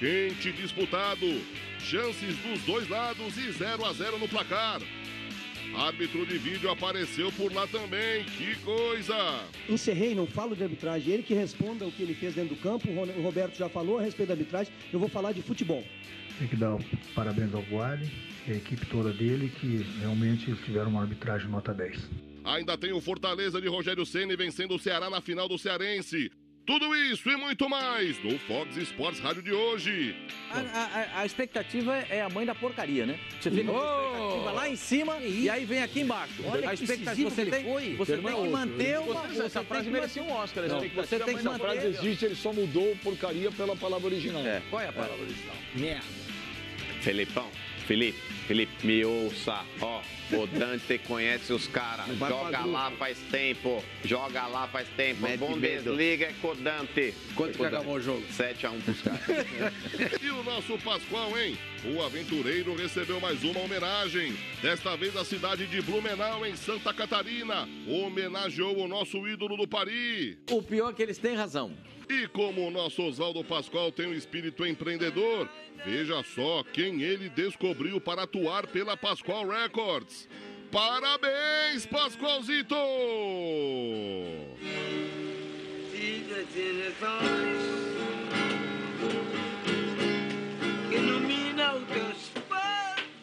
quente e disputado. Chances dos dois lados e 0-0 no placar. Árbitro de vídeo apareceu por lá também, que coisa! Encerrei, não falo de arbitragem, ele que responda o que ele fez dentro do campo, o Roberto já falou a respeito da arbitragem, eu vou falar de futebol. Tem que dar parabéns ao Voaden e a equipe toda dele, que realmente tiveram uma arbitragem nota 10. Ainda tem o Fortaleza de Rogério Ceni vencendo o Ceará na final do Cearense. Tudo isso e muito mais no Fox Sports Rádio de hoje. A expectativa é a mãe da porcaria, né? Você fica com a expectativa lá em cima e aí vem aqui embaixo. Olha a expectativa você tem que manter uma... Essa frase merecia um Oscar. Você tem que manter... Essa frase existe, ele só mudou porcaria pela palavra original. Qual é a palavra original? Merda. Felipe, me ouça, ó, o Dante conhece os caras, joga lá faz tempo, Bundesliga é com o Dante. Quanto que acabou o jogo? 7-1 pros caras. E o nosso Pascoal, hein? O aventureiro recebeu mais uma homenagem, desta vez a cidade de Blumenau, em Santa Catarina, homenageou o nosso ídolo do Paris. O pior é que eles têm razão. E como o nosso Oswaldo Pascoal tem um espírito empreendedor, veja só quem ele descobriu para atuar pela Pascoal Records. Parabéns, Pascoalzito! Ilumina os teus passos,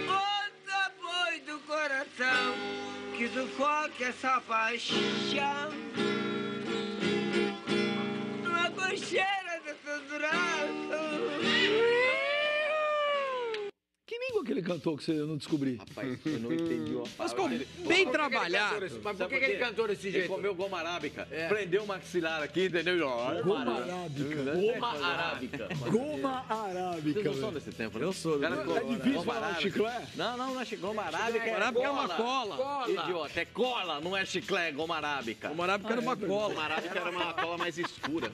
o sabor do coração que sufoca essa paixão. Uma cocheira desses braços. Que língua que ele cantou que você não descobri? Rapaz, eu não entendi. Mas como? Bem trabalhado. Mas por que ele cantou desse jeito? Ele comeu goma arábica. Prendeu o maxilar aqui, entendeu? Goma arábica. Goma arábica. Vocês não são desse tempo, né? Eu sou. É difícil falar chiclé? Não é goma arábica. Goma arábica é uma cola. Idiota, é cola, não é chiclé, é goma arábica. Goma arábica era uma cola. Goma arábica era uma cola mais escura.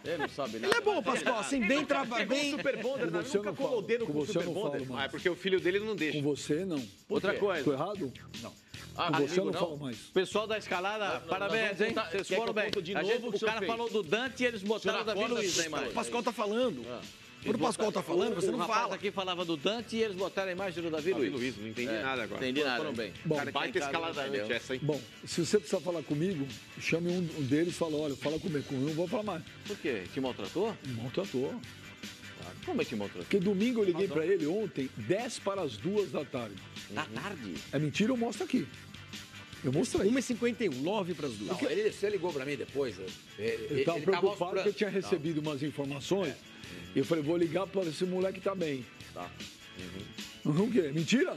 Ele não sabe nada. Ele é bom, Pascoal, assim, bem trabalhado. Super Bonder, nunca colou o dedo com o Super Bonder. É porque o filho dele não deixa. Com você, não. Outra coisa. Tô errado? Não. Com você eu não falo mais. Pessoal da escalada, parabéns, hein? Vocês foram bem. O cara falou do Dante e eles botaram o Davi Luiz na imagem. O Pascoal tá falando. Quando o Pascoal tá falando, você não fala. O rapaz aqui falava do Dante e eles botaram a imagem do Davi Luiz. Não entendi nada agora. Entendi nada. Foram bem. Bom, Baita escalada antes essa, hein? Bom, se você precisar falar comigo, chame um deles e fala, olha, fala comigo. Eu não vou falar mais. Por quê? Te maltratou? Maltratou. Como é que maltratou? Porque domingo eu liguei pra ele ontem, 2:10 da tarde. Da tarde? É mentira, eu mostro aqui. Eu mostrei. 1h51, 9:02. Não, você ligou pra mim depois. Eu tava preocupado porque eu tinha recebido umas informações. E eu falei, vou ligar para esse moleque tá bem. Tá. O quê? Mentira?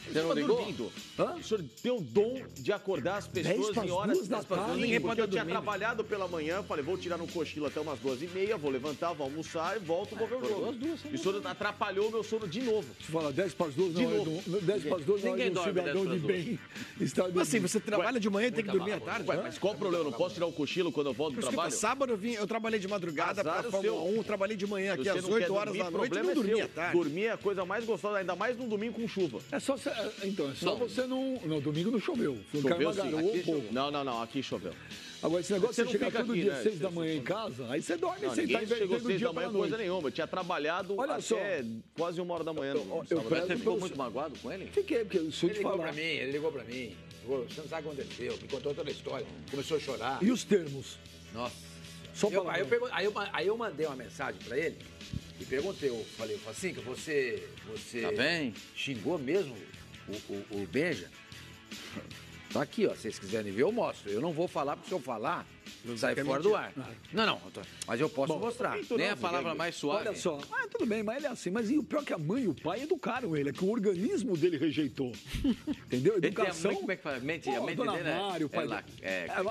Você não ligou? O senhor tem o dom de acordar as pessoas em horas da tarde. Ninguém pode dormir. Eu tinha trabalhado pela manhã, falei, vou tirar um cochilo até umas 2:30, vou levantar, vou almoçar e volto, vou ver o jogo. E o senhor atrapalhou o meu sono de novo. Deixa eu falar, 10:12, de novo. 10:12 Ninguém não é um dorme cidadão de bem. Mas assim, você trabalha de manhã e tem que dormir à tarde? Mas qual o problema? Eu não posso tirar um cochilo quando eu volto do trabalho? Sábado eu trabalhei de madrugada pra Fórmula 1, trabalhei de manhã aqui às 8 horas da noite e não dormi à tarde. Dormir é a coisa mais gostosa, ainda mais num domingo com chuva. É só você não... No domingo não choveu. Caiu uma garoa um pouco. Não, aqui choveu. Agora, esse negócio você de chegar todo aqui, dia né? 6 da manhã em casa, aí você dorme, você tá chegou 6 da manhã, dia coisa nenhuma. Eu tinha trabalhado até quase 1h da manhã. Você ficou muito magoado com ele? Fiquei, porque se eu te falar... Ele ligou pra mim. Você não sabe o que aconteceu. Me contou toda a história. Começou a chorar. E os termos? Nossa. Só Aí eu mandei uma mensagem pra ele e perguntei. Eu falei assim, que você tá bem? Xingou mesmo o Benja? Tá aqui, ó. Se vocês quiserem ver, eu mostro. Eu não vou falar, porque se eu falar, sai fora do ar. Não. Mas eu posso mostrar. Nem a palavra mais suave. Olha só. Tudo bem, mas ele é assim. Mas e o pior é que a mãe e o pai educaram ele. É que o organismo dele rejeitou. Entendeu? Educação. Como é que faz? A mente dona dele Mário, pai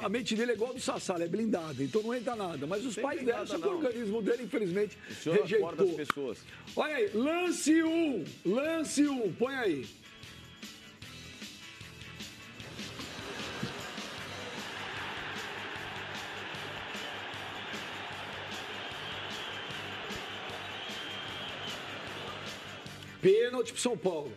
a mente dele é igual a do Sassá, ela é blindada. Então não entra nada. Mas os pais dela, só que o organismo dele, infelizmente, rejeitou. As pessoas. Olha aí, lance 1. Põe aí. Pênalti pro São Paulo.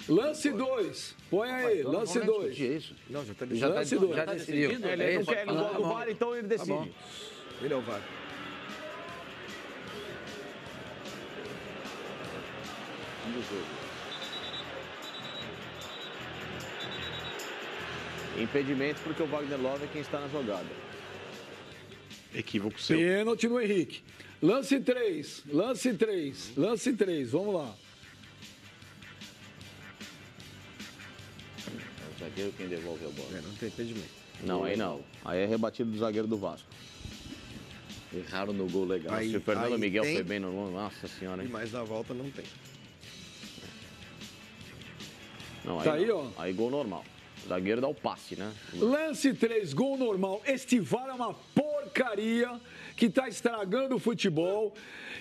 Lance 2. Põe aí, lance 2. Isso. Não, já tá lance 2. Já decidiu. Ele não quer, ele gosta do VAR, então ele decide. Ele é o VAR. Impedimento porque o Wagner Love é quem está na jogada. Equívoco seu. Pênalti no Henrique. Lance 3, lance 3, lance 3. Vamos lá. É o zagueiro quem devolve a bola. Não tem impedimento. Não, aí não. Aí é rebatido do zagueiro do Vasco. Erraram no gol legal. Aí- Se o Fernando aí Miguel tem- foi bem no gol, nossa senhora, E hein? mais na volta não tem. Não, aí Tá aí, não. ó. Aí gol normal. O zagueiro dá o passe, né? Lance 3, gol normal. Este VAR é uma porcaria que tá estragando o futebol.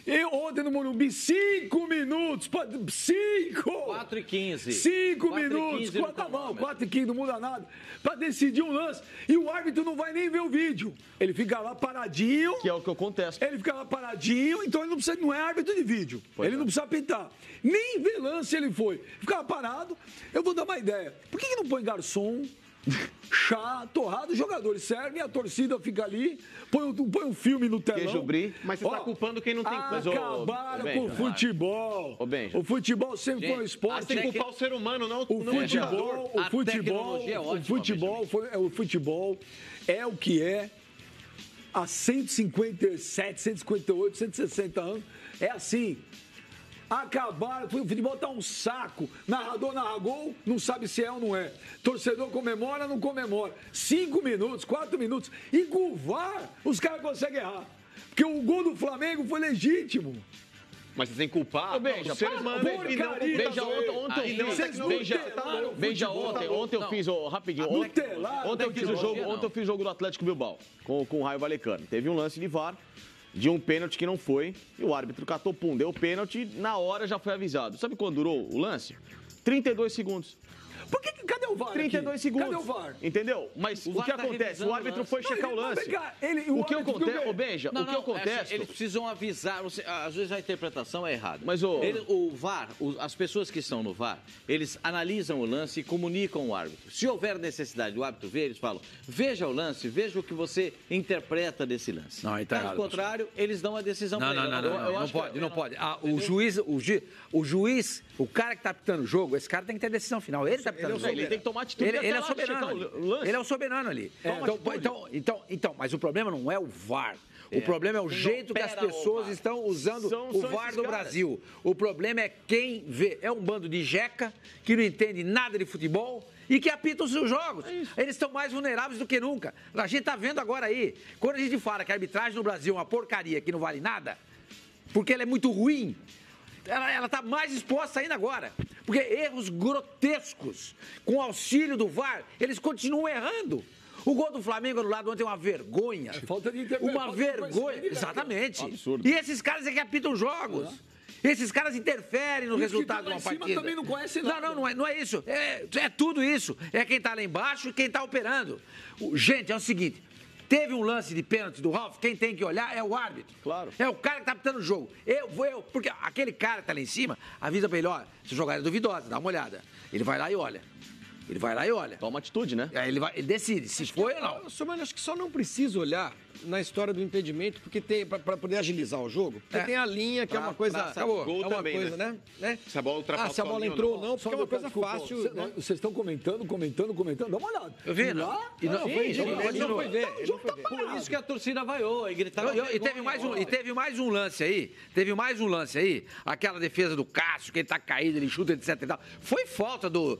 E ontem no Morumbi, 5 minutos. 5! 4h15. 5 4h15 minutos. no Tá bom, cronômetro. 4h15, não muda nada. Pra decidir um lance. E o árbitro não vai nem ver o vídeo. Ele fica lá paradinho. Que é o que eu contesto. Ele fica lá paradinho, então ele não é árbitro de vídeo. Ele não precisa apitar. Nem ver lance ele foi. Ficava parado. Eu vou dar uma ideia. Por que não põe garçom, chá, torrado, os jogadores servem, a torcida fica ali, põe um filme no telão. Queijo brie. Mas você tá culpando quem não tem... Mas, ô, Acabaram Benja, com o futebol. Ô, Benja. O futebol sempre foi um esporte. Tem que culpar o ser humano, não O o jogador. futebol, A tecnologia é ótima, o futebol é o que é há 157, 158, 160 anos. É assim. Acabaram, o futebol tá um saco. Narrador narra gol, não sabe se é ou não é. Torcedor comemora, não comemora. 5 minutos, 4 minutos. E com o VAR, os caras conseguem errar. Porque o gol do Flamengo foi legítimo. Mas você tem que culpar Benja, o ser para, humano porcaria. e não o Benja, computador. ontem E eu não a fiz. tecnologia. Nutelaram o Benja, futebol. ontem eu fiz, rapidinho. Nutelaram Ontem eu fiz o futebol. jogo, ontem eu fiz o jogo do Atlético Bilbao com o Raio Valecano. Teve um lance de VAR de um pênalti que não foi e o árbitro catou, pum, deu o pênalti, na hora já foi avisado. Sabe quanto durou o lance? 32 segundos. Por que, cadê o VAR 32 aqui? segundos. Cadê o VAR? Entendeu? Mas o VAR que tá acontece? revisando O árbitro o foi lance. checar o lance. Mas, cara, O que árbitro acontece, viu ô Benja, o que eu contesto... eles precisam avisar, às vezes a interpretação é errada. Mas, o VAR, as pessoas que estão no VAR, eles analisam o lance e comunicam o árbitro. Se houver necessidade do árbitro ver, eles falam, veja o lance, veja o que você interpreta desse lance. Não, aí tá Caso errado, contrário, eles dão a decisão para ele. Não pode. O juiz, o cara que tá apitando o jogo, esse cara tem que ter decisão final. Ele tá apitando o jogo. Ele tem que tomar atitude Ele até é lá soberano. checar Ali. o lance. Ele é o soberano ali. Então, mas o problema não é o VAR. O problema é o jeito que as opera o pessoas VAR. estão usando São o VAR esses no caras. Brasil. O problema é quem vê. É um bando de jeca que não entende nada de futebol e que apita os seus jogos. Eles estão mais vulneráveis do que nunca. A gente tá vendo agora aí. Quando a gente fala que a arbitragem no Brasil é uma porcaria que não vale nada, porque ela é muito ruim, ela está mais exposta ainda agora. Porque erros grotescos, com auxílio do VAR, eles continuam errando. O gol do Flamengo anulado ontem é uma vergonha. Falta de interpretação. Uma vergonha. Exatamente. Absurdo. E esses caras é que apitam jogos. Esses caras interferem no E os que resultado estão de lá uma em cima partida. também não conhecem nada. Não é isso. É tudo isso. É quem está lá embaixo e quem está operando. Gente, é o seguinte. Teve um lance de pênalti do Ralf, quem tem que olhar é o árbitro. Claro. É o cara que tá apitando o jogo. Porque aquele cara que tá lá em cima, avisa pra ele, ó, essa jogada é duvidosa, dá uma olhada. Ele vai lá e olha. Toma atitude, né? Aí ele decide se foi ou não. Mano, acho que só não precisa olhar na história do impedimento, porque tem para poder agilizar o jogo, porque tem a linha, que é uma coisa... acabou. Gol é uma também, coisa, né? Se a bola ultrapassou se a bola a linha entrou ou ou não. não, porque é uma coisa fácil... né? Vocês estão comentando, dá uma olhada. Eu vi, E não. lá, E não- foi sim, Ele não foi ver, ele não foi ver. Por isso que a torcida vaiou e gritava. E teve mais um lance aí. Aquela defesa do Cássio, que ele tá caído, ele chuta, etc e tal. Foi falta do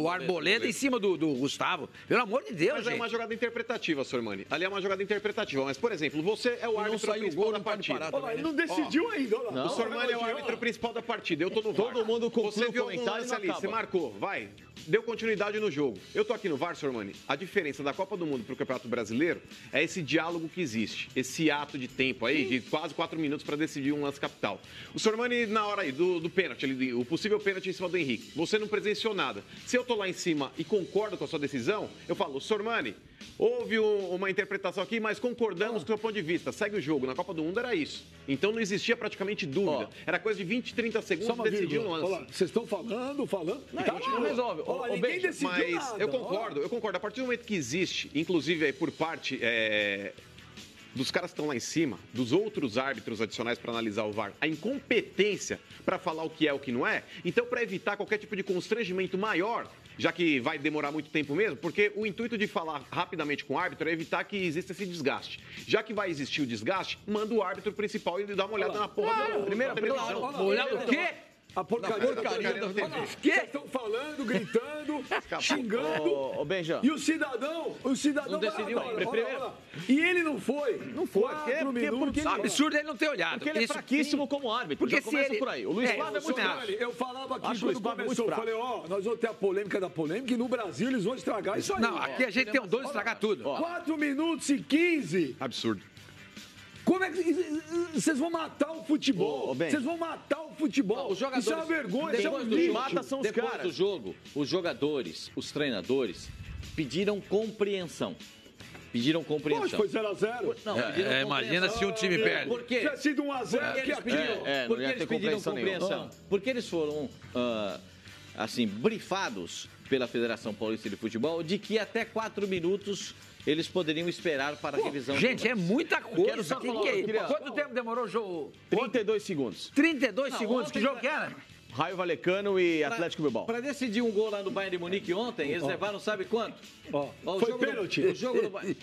Arboleda em cima do Gustavo. Pelo amor de Deus, Mas gente. é uma jogada interpretativa, Sormani. Ali é uma jogada interpretativa. Mas, por exemplo, você é o árbitro saiu o principal gol, da não pode partida. parar Olha lá, ele não decidiu ainda. Olha lá. O Sormani é o árbitro principal da partida. Eu tô no VAR. Todo mundo conclui Você o viu um comentário lance e não ali, acaba. você marcou, vai. Deu continuidade no jogo. Eu tô aqui no VAR, Sormani. A diferença da Copa do Mundo pro Campeonato Brasileiro é esse diálogo que existe. Esse ato de tempo aí, de quase 4 minutos para decidir um lance capital. O Sormani, na hora aí do pênalti, o possível pênalti em cima do Henrique, você não presenciou nada. Se eu tô lá em cima e concordo com a sua decisão, eu falo, Sormani, houve uma interpretação aqui, mas concordamos com o seu ponto de vista. Segue o jogo. Na Copa do Mundo era isso. Então não existia praticamente dúvida. Era coisa de 20, 30 Só segundos uma de decidir um vírgula. lance. Olha lá, vocês estão falando. Não, a gente não resolve. Olha lá, Ô, ninguém Benja, decidiu Mas nada. eu concordo. A partir do momento que existe, inclusive aí por parte dos caras que estão lá em cima, dos outros árbitros adicionais para analisar o VAR, a incompetência para falar o que é o que não é. Então, para evitar qualquer tipo de constrangimento maior, já que vai demorar muito tempo mesmo, porque o intuito de falar rapidamente com o árbitro é evitar que exista esse desgaste. Já que vai existir o desgaste, manda o árbitro principal e dá uma olhada na porra da primeira televisão. Olhada o quê? A porcaria da TV. Vocês estão falando, gritando, xingando. Ô, Benja. E o cidadão Não decidiu ainda. E ele não foi. Não foi. 4 minutos. É absurdo ele não ter olhado. Porque ele é fraquíssimo como árbitro. Porque já começa ele... por aí. O Luiz Flávio é muito fraco. Eu falava aqui Acho o Luiz quando Flávio muito começou, eu fraco. falei, nós vamos ter a polêmica da polêmica e no Brasil eles vão estragar isso aí. Não, aqui a gente tem o dono de estragar tudo. 4 minutos e 15. Absurdo. Como é que vocês vão matar o futebol? Vocês vão matar o futebol. Os jogadores, isso é uma vergonha, isso é um depois do lixo. jogo, depois do jogo, os jogadores, os treinadores pediram compreensão. Pediram compreensão. Poxa, foi 0x0. Não, pediram imagina se um time perde. Por quê? Tinha sido 1x0 Porque eles pediram, não ia ter compreensão nenhuma. Porque eles foram, assim, brifados pela Federação Paulista de Futebol de que até 4 minutos eles poderiam esperar para a revisão. Gente, é muita coisa. Quero só Que falar, que é isso? queria- Quanto tempo demorou o jogo? 32 segundos. 32 Não, segundos. ontem Que jogo que era? Raio Valecano e Atlético Bilbao. Para decidir um gol lá no Bayern de Munique ontem, eles levaram sabe quanto? Ó, o Foi jogo pênalti. O jogo do Bayern.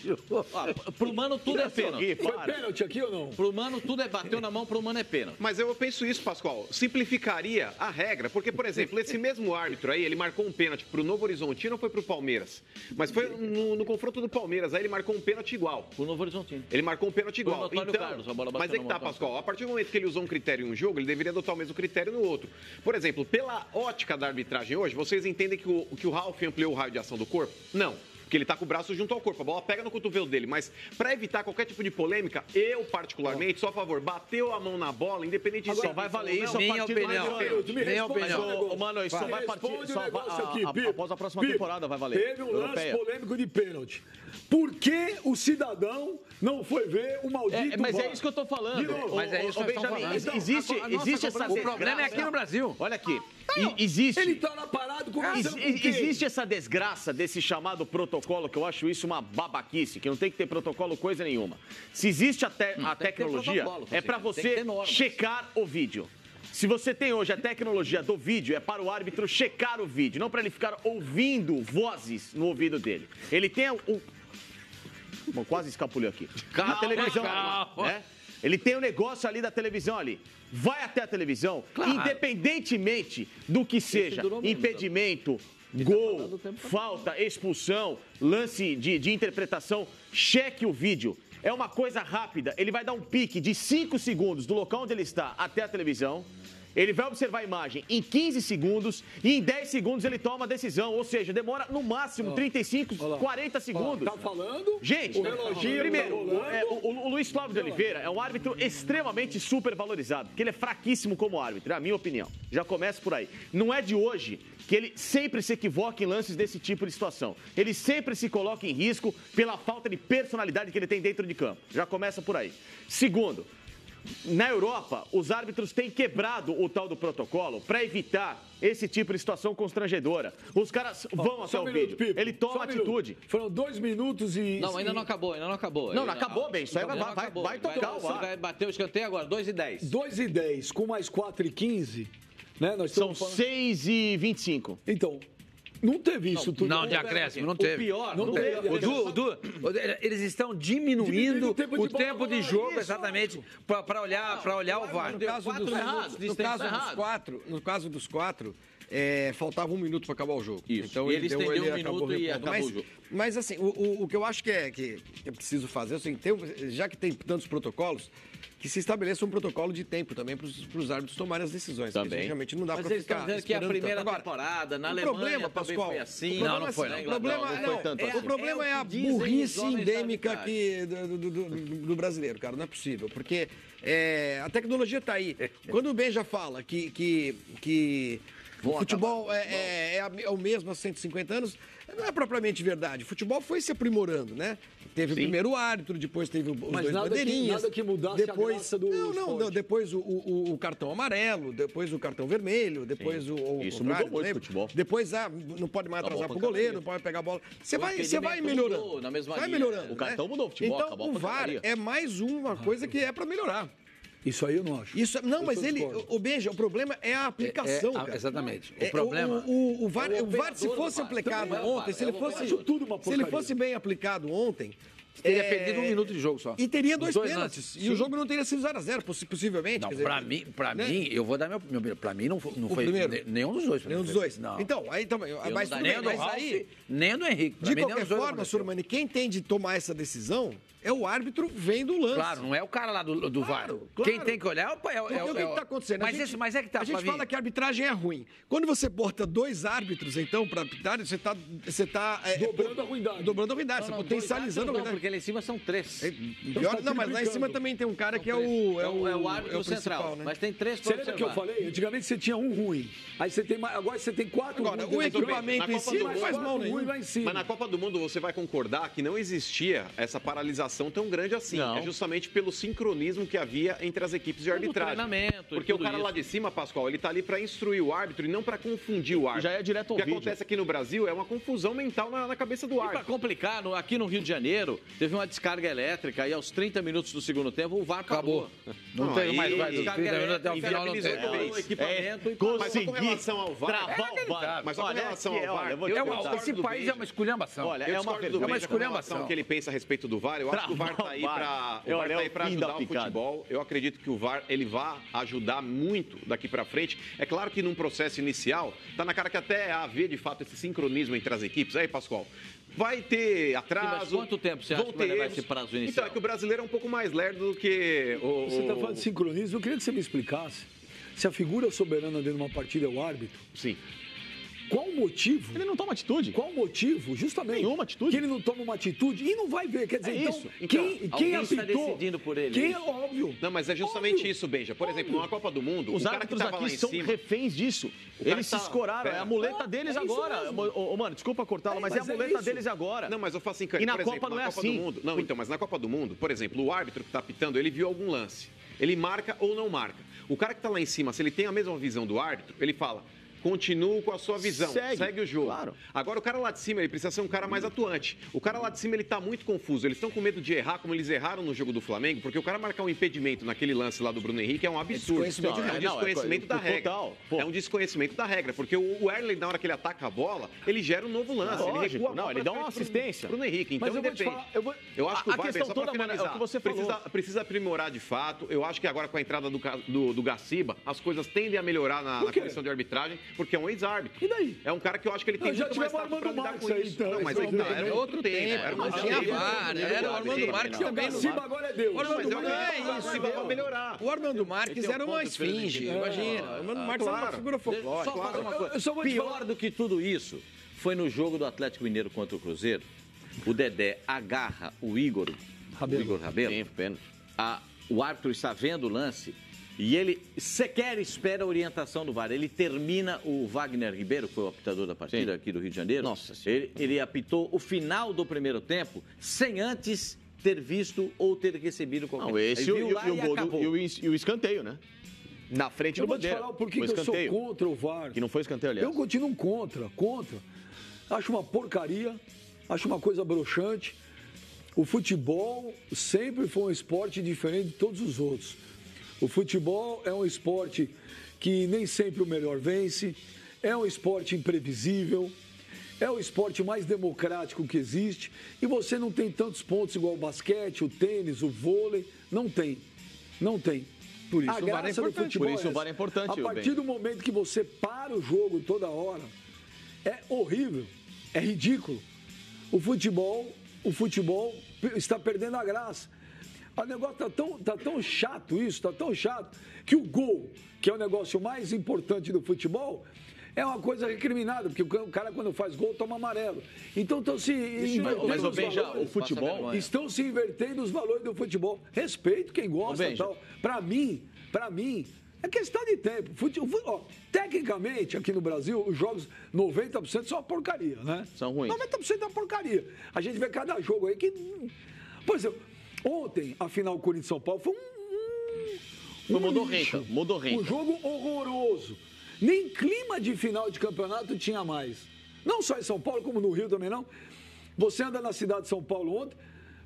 Pro Mano tudo é pênalti. Foi pênalti aqui ou não? Pro Mano tudo é bateu na mão, pro Mano é pênalti. Mas eu penso isso, Pascoal. Simplificaria a regra, porque, por exemplo, esse mesmo árbitro aí, ele marcou um pênalti pro Novo Horizontino ou foi pro Palmeiras? Mas foi no confronto do Palmeiras, aí ele marcou um pênalti igual. Pro Novo Horizontino. Ele marcou um pênalti igual. Foi no Antônio Carlos, a bola bateu mas é que no tá, Antônio Pascoal. A partir do momento que ele usou um critério em um jogo, ele deveria adotar o mesmo critério no outro. Por exemplo, pela ótica da arbitragem hoje, vocês entendem que o Ralf ampliou o raio de ação do corpo? Não. Porque ele tá com o braço junto ao corpo, a bola pega no cotovelo dele. Mas para evitar qualquer tipo de polêmica, eu particularmente sou a favor. Bateu a mão na bola, independente de Só vai valer isso a Minha partir opinião. do Minha opinião. Mano, isso só vai partir Responde só o negócio vai- aqui, Pipo. após a próxima Pipo, temporada vai valer. Teve um lance Europeia. polêmico de pênalti. Por que o cidadão não foi ver o maldito Mas VAR? é isso que eu tô falando. De novo. Mas é isso que nós estamos Benjamin, falando. existe essa O problema é aqui no Brasil. Olha aqui. Existe. Ele tá lá parado conversando com quem? Existe essa desgraça desse chamado protocolo, que eu acho isso uma babaquice, que não tem que ter protocolo coisa nenhuma. Se existe a tecnologia, protocolo, é para tem que você ter normas. checar o vídeo. Se você tem hoje a tecnologia do vídeo, é para o árbitro checar o vídeo, não para ele ficar ouvindo vozes no ouvido dele. Ele tem o... Bom, quase escapuliu aqui. Calma, a televisão, calma. né? Ele tem o negócio ali da televisão ali. Vai até a televisão, Claro. independentemente do que seja durou menos, impedimento, gol, falta, expulsão, lance de interpretação, cheque o vídeo. É uma coisa rápida. Ele vai dar um pique de 5 segundos do local onde ele está até a televisão. Ele vai observar a imagem em 15 segundos e em 10 segundos ele toma a decisão. Ou seja, demora no máximo 35, 40 segundos. Tá falando? Gente, O reloginho primeiro, tá rolando. o Luiz Flávio de Oliveira é um árbitro extremamente supervalorizado, porque ele é fraquíssimo como árbitro, é a minha opinião. Já começa por aí. Não é de hoje que ele sempre se equivoca em lances desse tipo de situação. Ele sempre se coloca em risco pela falta de personalidade que ele tem dentro de campo. Já começa por aí. Segundo, na Europa, os árbitros têm quebrado o tal do protocolo para evitar esse tipo de situação constrangedora. Os caras vão até o vídeo. Pipo, Ele toma só um minuto. atitude. Foram 2 minutos e... Não, ainda não acabou, ainda não acabou. Não acabou, bem. Isso aí Ainda não acabou. vai tocar o Ele VAR. vai bater o escanteio agora, 2:10. 2:10 com mais 4:15, né? Nós São estamos falando... 6:25. Então, não teve isso tudo. Não, de acréscimo, não O teve. pior, Não teve. Eles estão diminuindo Diminuindo o tempo de jogo, isso, exatamente, para olhar o VAR. No caso quatro dos, minutos de no tempo caso dos errado. quatro, no caso dos quatro, faltava 1 minuto para acabar o jogo. Isso. Então E ele deu- estendeu um acabou minuto e repondo. acabou mas, o jogo. Mas assim, o que eu acho que é preciso fazer, assim, já que tem tantos protocolos, que se estabeleça um protocolo de tempo também para os árbitros tomarem as decisões. porque Também. realmente não dá Mas para eles estão ficar dizendo que é a esperando primeira tanto. Agora, temporada, na o Alemanha problema, também Pascoal, foi assim. o Não, não foi, não. não. O problema Não foi tanto assim. o problema é o a que dizem os burrice homens da endêmica arbitragem. do brasileiro, cara. Não é possível. Porque a tecnologia está aí. Quando o Ben já fala que o futebol é o mesmo há 150 anos, não é propriamente verdade. O futebol foi se aprimorando, né? teve o primeiro árbitro, depois teve os Mas dois bandeirinhas. nada que mudasse a graça do esporte. Depois o cartão amarelo, depois o cartão vermelho, depois o Isso contrário, mudou muito lembra? o futebol. Depois não pode mais atrasar pro goleiro, não pode pegar a bola. Você vai melhorando. Mudou na mesma vai linha. melhorando. O cartão mudou o futebol, Então acabou a o VAR porcaria. é mais uma coisa que é para melhorar. Isso aí eu não acho. Não, mas discordo. o Benja, o problema é a aplicação, cara. Exatamente. É, O problema... O VAR, É o o VAR, se operador fosse do VAR. aplicado Também é o ontem, VAR, se ele é o fosse, operador. Tudo uma se ele porcaria. fosse bem aplicado ontem, Teria perdido 1 minuto de jogo só. e teria Os 2 dois pênaltis. lances. E o jogo não teria sido 0x0, possivelmente. Não, quer dizer, pra né? mim, eu vou dar minha opinião. Pra mim, não foi primeiro? nenhum dos dois. Nenhum dos dois. Não. Então, aí também. Eu Mas não tudo dá nem bem, o do mas Ralf, aí, nem o do Henrique. Pra de mim, nenhum qualquer dos dois forma, aconteceu. Surmani, quem tem de tomar essa decisão é o árbitro vendo o lance. Claro, não é o cara lá do VAR. Claro. Quem tem que olhar é o... Porque o que está acontecendo? Mas é que tá, a gente Flavinho. fala que a arbitragem é ruim. Quando você bota 2 árbitros, então, para apitar, você está Dobrando a ruindade. Dobrando a ruindade, você potencializando a Não, ruindade. porque lá em cima são 3. Pior, não, mas lá em cima também tem um cara que é o árbitro central. principal, né? Mas tem 3 Você para lembra que eu observar. falei? Antigamente você tinha um ruim. Aí você tem mais. Agora você tem 4 Agora, ruins. o dentro do equipamento campo. em si não faz mal nenhum. Ruim lá em cima. Mas na Copa do Mundo você vai concordar que não existia essa paralisação tão grande assim. Não. É justamente pelo sincronismo que havia entre as equipes de arbitragem. treinamento e Porque o tudo cara isso. lá de cima, Pascoal, ele tá ali para instruir o árbitro e não para confundir o árbitro. Já é direto ao O que vídeo. acontece aqui no Brasil é uma confusão mental na cabeça do E para árbitro. complicar, aqui no Rio de Janeiro, teve uma descarga elétrica e aos 30 minutos do segundo tempo o VAR parou. Não Não, tem aí- mais aí- descarga elétrica até o final não inviabilizou tem. de vez. O equipamento e Mas só com Consegui relação ao VAR. travar o VAR. Mas só com Olha, relação aqui, ao VAR. olha, eu vou te eu contar. discordo Esse do país é Benja. uma esculhambação. Olha, Eu é uma discordo do vergonha. Benja com relação esculhambação. ao que ele pensa a respeito do VAR. Eu acho que o VAR tá aí Travar para o VAR. ajudar Olha, o o fim da futebol. Eu acredito que o VAR ele vai ajudar muito daqui para frente. É claro que num processo inicial, tá na cara que até haver de fato esse sincronismo entre as equipes. Aí, Pascoal, vai ter atraso. Mas quanto tempo você acha vão que vai ter levar erros. esse prazo inicial? Então, é que o brasileiro é um pouco mais lerdo do que o... Você está falando de sincronismo. Eu queria que você me explicasse se a figura soberana dentro de uma partida é o árbitro. Sim. Qual o motivo? Ele não toma atitude. Qual o motivo, justamente? Nenhuma atitude. Que ele não toma uma atitude e não vai ver. Quer dizer, É então, isso. quem alguém apitou... está decidindo por ele. Quem é óbvio. Não, mas é justamente Óbvio. isso, Benja. Por exemplo, numa Copa do Mundo, Os o cara que árbitros tava lá aqui em são cima... reféns disso. cara Eles se tá- escoraram. Pera. É a muleta deles é isso agora. mesmo. Ô, mano, desculpa cortá-lo, mas é a mas é muleta isso. deles agora. Não, mas eu faço em E na por exemplo, Copa não na é Copa assim. do Mundo. Não, então, mas na Copa do Mundo, por exemplo, o árbitro que está apitando, ele viu algum lance. Ele marca ou não marca. O cara que está lá em cima, se ele tem a mesma visão do árbitro, ele fala: continuo com a sua visão, segue o jogo. claro. Agora, o cara lá de cima, ele precisa ser um cara mais atuante. O cara lá de cima, ele tá muito confuso. Eles estão com medo de errar, como eles erraram no jogo do Flamengo, porque o cara marcar um impedimento naquele lance lá do Bruno Henrique é um absurdo. desconhecimento de É um regra. desconhecimento da regra. Total. Pô. É um desconhecimento da regra, porque o Erling, na hora que ele ataca a bola, ele gera um novo lance. Ele Lógico. recua a Não, bola ele pra dá uma frente assistência. Bruno Henrique. Então, Mas eu vou te depende. falar... Eu acho que o A VAR, questão só pra toda, mano, é o finalizar, que você falou. precisa aprimorar de fato. Eu acho que agora com a entrada do Gaciba, as coisas tendem a melhorar na Por quê? comissão de arbitragem, porque é um ex-árbitro. E daí? É um cara que eu acho que ele tem Não, já muito mais tivemos tato pra Armando lidar Marques com aí, isso. então, Não, mas esse aí tá, homem era outro tempo. Era Não uma tinha outra VAR, época. era o Armando Marques Porque o também. Gaciba agora é Deus. Mas eu Não é acho que o Gaciba vai melhorar. O Armando Marques Ele tem um era uma ponto esfinge, diferente. imagina. O Armando Marques era uma figura Deixa eu só folclórica. fazer uma coisa. Eu só vou te Pior falar- do que tudo isso foi no jogo do Atlético Mineiro contra o Cruzeiro. O Dedé agarra o Igor Rabelo. Sim, pênalti. O árbitro está vendo o lance e ele sequer espera a orientação do VAR. Ele termina, o Wagner Ribeiro, que foi o apitador da partida aqui do Rio de Janeiro. Nossa Senhora. Ele apitou o final do primeiro tempo sem antes ter visto ou ter recebido qualquer Não, esse Ele e viu lá o gol acabou. e o escanteio, né? Na frente Eu do vou te Bandeira. falar o porquê Foi que eu sou escanteio. contra o VAR. Que não foi escanteio, aliás. Eu continuo contra. Acho uma porcaria, acho uma coisa broxante. O futebol sempre foi um esporte diferente de todos os outros. O futebol é um esporte que nem sempre o melhor vence, é um esporte imprevisível, é o esporte mais democrático que existe e você não tem tantos pontos igual o basquete, o tênis, o vôlei, não tem. Não tem. Por isso A o VAR é graça do importante. futebol Por isso o essa. VAR é importante, A partir Ben. do momento que você para o jogo toda hora, é horrível, é ridículo. O futebol está perdendo a graça. O negócio tá tão chato isso, tá tão chato, que o gol, que é o negócio mais importante do futebol, é uma coisa recriminada, porque o cara quando faz gol toma amarelo. Então estão se invertendo Mas, ô, os Ben, já, valores. o futebol... Passa vergonha. Estão se invertendo os valores do futebol. Respeito quem gosta Ô, e tal. Para mim, É questão de tempo. Tecnicamente, aqui no Brasil, os jogos, 90% são uma porcaria, né? São ruins. 90% é uma porcaria. A gente vê cada jogo aí que... Por exemplo, ontem, a final Corinthians-São Paulo foi modorrenta. Um jogo horroroso. Nem clima de final de campeonato tinha mais. Não só em São Paulo, como no Rio também não. Você anda na cidade de São Paulo ontem,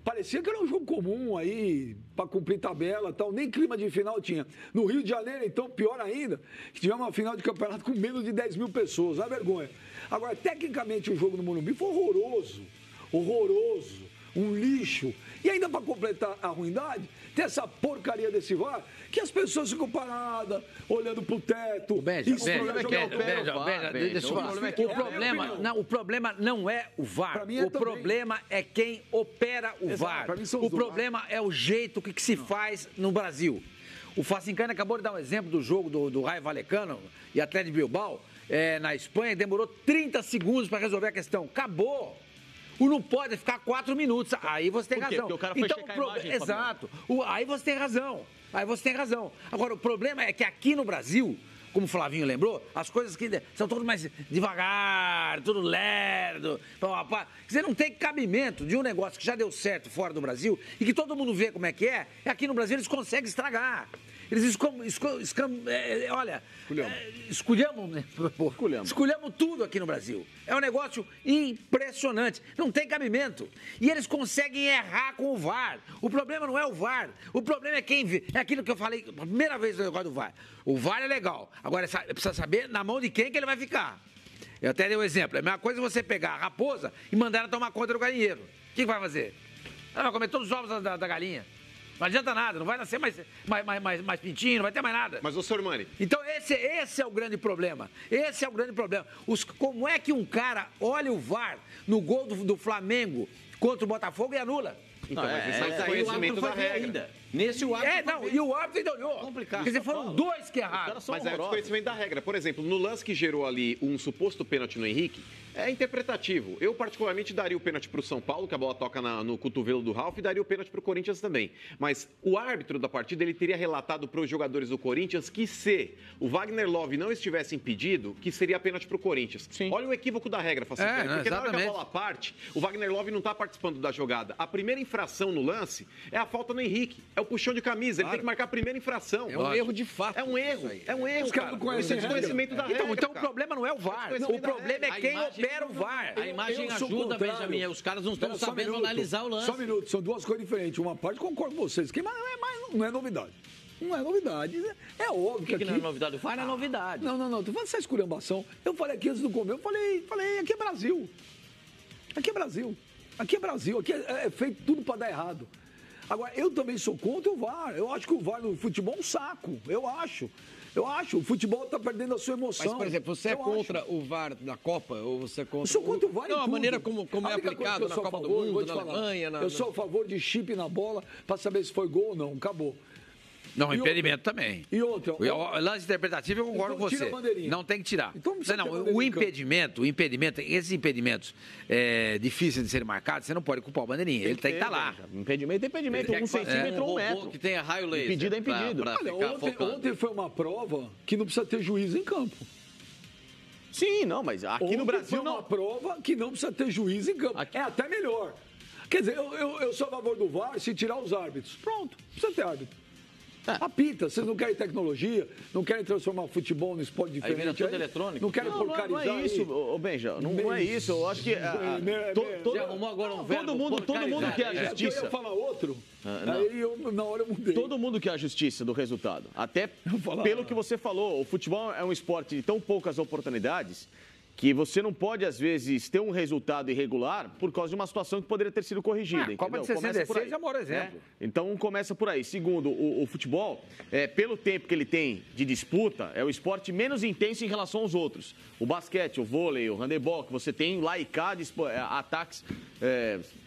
parecia que era um jogo comum aí, para cumprir tabela e tal. Nem clima de final tinha. No Rio de Janeiro, então, pior ainda, que tivemos uma final de campeonato com menos de 10 mil pessoas. Uma vergonha. Agora, tecnicamente, o jogo no Morumbi foi horroroso. Horroroso. Um lixo. E ainda para completar a ruindade, tem essa porcaria desse VAR, que as pessoas ficam paradas, olhando pro teto. O problema não é o VAR. O problema é quem opera o VAR. O problema é o jeito que se faz no Brasil. O Facincani acabou de dar um exemplo do jogo do Raio Vallecano e Atlético de Bilbao, na Espanha, demorou 30 segundos para resolver a questão. Acabou. Não pode ficar 4 minutos. Aí você tem razão. Porque o cara foi checar a imagem, exato. Aí você tem razão. Agora, o problema é que aqui no Brasil, como o Flavinho lembrou, as coisas que são todas mais devagar, tudo lerdo. Você não tem cabimento de um negócio que já deu certo fora do Brasil e que todo mundo vê como é que é. E aqui no Brasil eles conseguem estragar. Eles esculhambam tudo aqui no Brasil. É um negócio impressionante. Não tem cabimento. E eles conseguem errar com o VAR. O problema não é o VAR. O problema é quem vê. É aquilo que eu falei a primeira vez no negócio do VAR. O VAR é legal. Agora, precisa saber na mão de quem que ele vai ficar. Eu até dei um exemplo. É a mesma coisa você pegar a raposa e mandar ela tomar conta do galinheiro. O que vai fazer? Ela vai comer todos os ovos da galinha. Não adianta nada, não vai nascer mais pintinho, não vai ter mais nada. Mas, ô, Sormani... Então, esse é o grande problema. Como é que um cara olha o VAR no gol do Flamengo contra o Botafogo e anula? Então, mas aí o árbitro vai ver ainda. Nesse o árbitro... e o árbitro ainda olhou. Complicado. Quer dizer, foram 2 que erraram. Mas é o desconhecimento da regra. Por exemplo, no lance que gerou ali um suposto pênalti no Henrique, é interpretativo. Eu, particularmente, daria o pênalti para o São Paulo, que a bola toca no cotovelo do Ralf, e daria o pênalti para o Corinthians também. Mas o árbitro da partida, ele teria relatado para os jogadores do Corinthians que se o Wagner Love não estivesse impedido, que seria pênalti para o Corinthians. Sim. Olha o equívoco da regra, Facincani. Porque na hora que a bola parte, o Wagner Love não está participando da jogada. A primeira infração no lance é a falta no Henrique. É o puxão de camisa. Ele tem que marcar a primeira infração. É um erro de fato. É um erro. Os caras não conhecem o desconhecimento da regra. Então o problema não é o VAR. O problema é quem opera o VAR. A imagem ajuda, Benjamin. Os caras não estão sabendo analisar o lance. Só um minuto, são duas coisas diferentes. Uma parte, concordo com vocês, não é novidade. Não é novidade. É óbvio que aqui... não é novidade? O VAR é novidade. Não. Tô falando essa esculhambação. Eu falei aqui antes do começo, eu falei, aqui é Brasil. Aqui é Brasil. Aqui é feito tudo para dar errado. Agora, eu também sou contra o VAR. Eu acho que o VAR no futebol é um saco. Eu acho. O futebol está perdendo a sua emoção. Mas, por exemplo, você é contra o VAR na Copa? Ou você é contra... Eu sou contra o VAR Não, a maneira como é aplicado na Copa do Mundo, na Alemanha... Eu sou a favor de chip na bola para saber se foi gol ou não. Acabou. Não, impedimento também. E outra... O lance interpretativo eu concordo com você. Não tem que tirar. Então, o impedimento, esses impedimentos difíceis de serem marcados, você não pode culpar o bandeirinha. Ele tem que estar lá. Impedimento é impedimento. 1 centímetro ou 1 metro. Que tenha raio laser. Impedido é impedido. Ontem foi uma prova que não precisa ter juiz em campo. Sim, não, mas aqui no Brasil não. Foi uma prova que não precisa ter juiz em campo. É até melhor. Quer dizer, eu sou a favor do VAR se tirar os árbitros. Pronto, precisa ter árbitro. Apita, vocês não querem tecnologia, não querem transformar o futebol no esporte diferente. Aí vira tudo eletrônico. Não querem porcarizar. Não é isso, Benja, não é isso. Eu acho que todo mundo quer a justiça. Eu ia falar outro, aí na hora eu mudei. Todo mundo quer a justiça do resultado. Até pelo que você falou, o futebol é um esporte de tão poucas oportunidades que você não pode, às vezes, ter um resultado irregular por causa de uma situação que poderia ter sido corrigida. A Copa de 66 é o maior exemplo. Então, começa por aí. Segundo, o futebol, pelo tempo que ele tem de disputa, é o esporte menos intenso em relação aos outros. O basquete, o vôlei, o handebol, que você tem lá e cá ataques,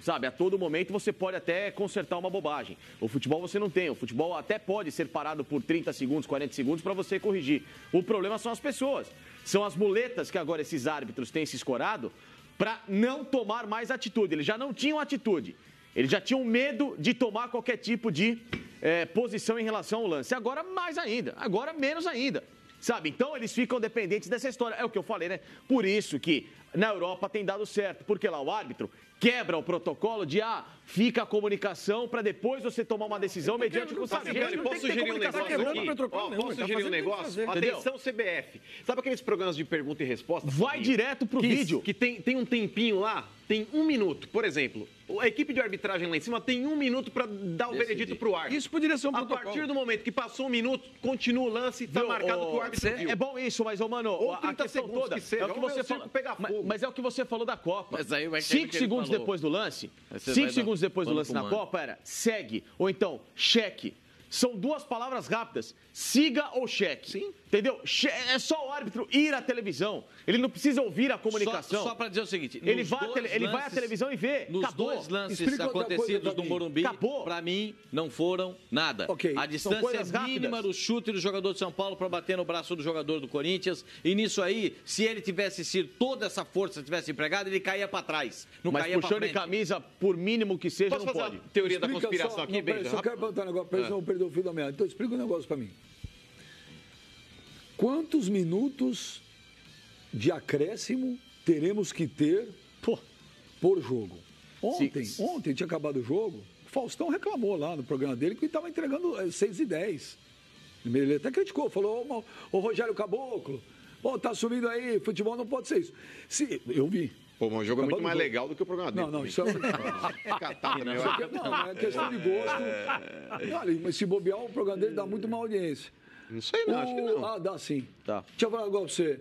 a todo momento você pode até consertar uma bobagem. O futebol você não tem. O futebol até pode ser parado por 30 segundos, 40 segundos para você corrigir. O problema são as pessoas. São as muletas que agora esses árbitros têm se escorado para não tomar mais atitude. Eles já não tinham atitude. Eles já tinham medo de tomar qualquer tipo de posição em relação ao lance. Agora mais ainda, agora menos ainda. Sabe? Então eles ficam dependentes dessa história. É o que eu falei, né? Por isso que na Europa tem dado certo, porque lá o árbitro quebra o protocolo de fica a comunicação para depois você tomar uma decisão mediante o que você Posso sugerir um negócio aqui? Posso sugerir um negócio? Atenção, CBF. Sabe aqueles programas de pergunta e resposta? Vai direto pro vídeo. Que tem um tempinho lá, tem 1 minuto. Por exemplo, a equipe de arbitragem lá em cima tem 1 minuto para dar o veredito pro árbitro. Isso poderia ser um protocolo. A partir do momento que passou 1 minuto, continua o lance, tá marcado que o árbitro viu. É bom isso, mas, mano, a questão toda é o que você falou. Mas é o que você falou da Copa. 5 segundos depois do lance, 5 segundos depois do lance na Copa era segue, ou então cheque. São 2 palavras rápidas, siga ou cheque. Sim. Entendeu? É só o árbitro ir à televisão. Ele não precisa ouvir a comunicação. Só para dizer o seguinte, ele vai à televisão e vê. Nos acabou. 2 lances acontecidos no Morumbi, para mim, não foram nada. Okay. A distância mínima do chute do jogador de São Paulo para bater no braço do jogador do Corinthians. E nisso aí, se ele tivesse sido toda essa força tivesse empregado, ele caía para trás. Não mas caía puxando de camisa, por mínimo que seja, não pode. Fazer a teoria da conspiração aqui, Benja? Só quero perguntar um negócio para eles não perder o fio da meada. Então explica um negócio para mim. Quantos minutos de acréscimo teremos que ter por jogo? Ontem tinha acabado o jogo, o Faustão reclamou lá no programa dele que estava entregando 6:10. Ele até criticou, falou, ô Rogério Caboclo, tá subindo aí, futebol não pode ser isso. Eu vi. Pô, mas o jogo é muito mais legal do que o programa dele. Não, isso é... Não, é questão de gosto. Olha, mas se bobear, o programa dele dá muito má audiência. Não sei não, acho que não. Dá sim. Tá. Deixa eu falar agora pra você.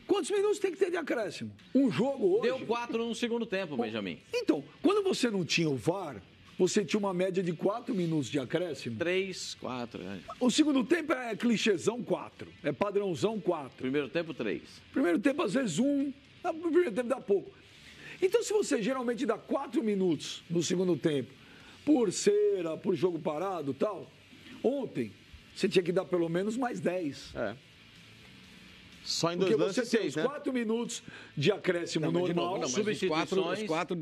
Quantos minutos tem que ter de acréscimo? Um jogo hoje... Deu 4 no segundo tempo, Benjamin. Então, quando você não tinha o VAR, você tinha uma média de 4 minutos de acréscimo. 3, 4. O segundo tempo é clichêzão 4. É padrãozão 4. Primeiro tempo, 3. Primeiro tempo, às vezes, 1. No primeiro tempo dá pouco. Então, se você geralmente dá 4 minutos no segundo tempo, por cera, por jogo parado e tal, ontem você tinha que dar pelo menos mais 10. Só em 2 lances, 6, né? Os 4 minutos de acréscimo normal, substituições. Os 4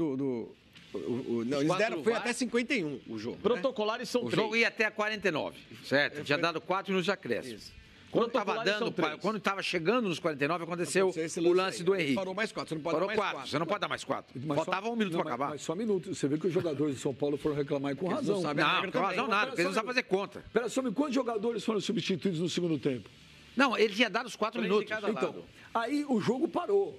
eles deram, foi até 51 o jogo. Protocolares são 3. O jogo ia até a 49, certo? Tinha dado 4 minutos de acréscimo. Quando estava chegando nos 49, aconteceu o lance do Henrique. Parou mais 4, você não pode dar mais 4. Você não pode dar mais 4. Faltava 1 minuto para acabar. Mas só 1 minuto. Você vê que os jogadores de São Paulo foram reclamar com razão. Não, com razão nada, porque eles não sabem fazer conta. Espera só, quantos jogadores foram substituídos no segundo tempo? Não, ele tinha dado os 4 minutos. Então, aí o jogo parou.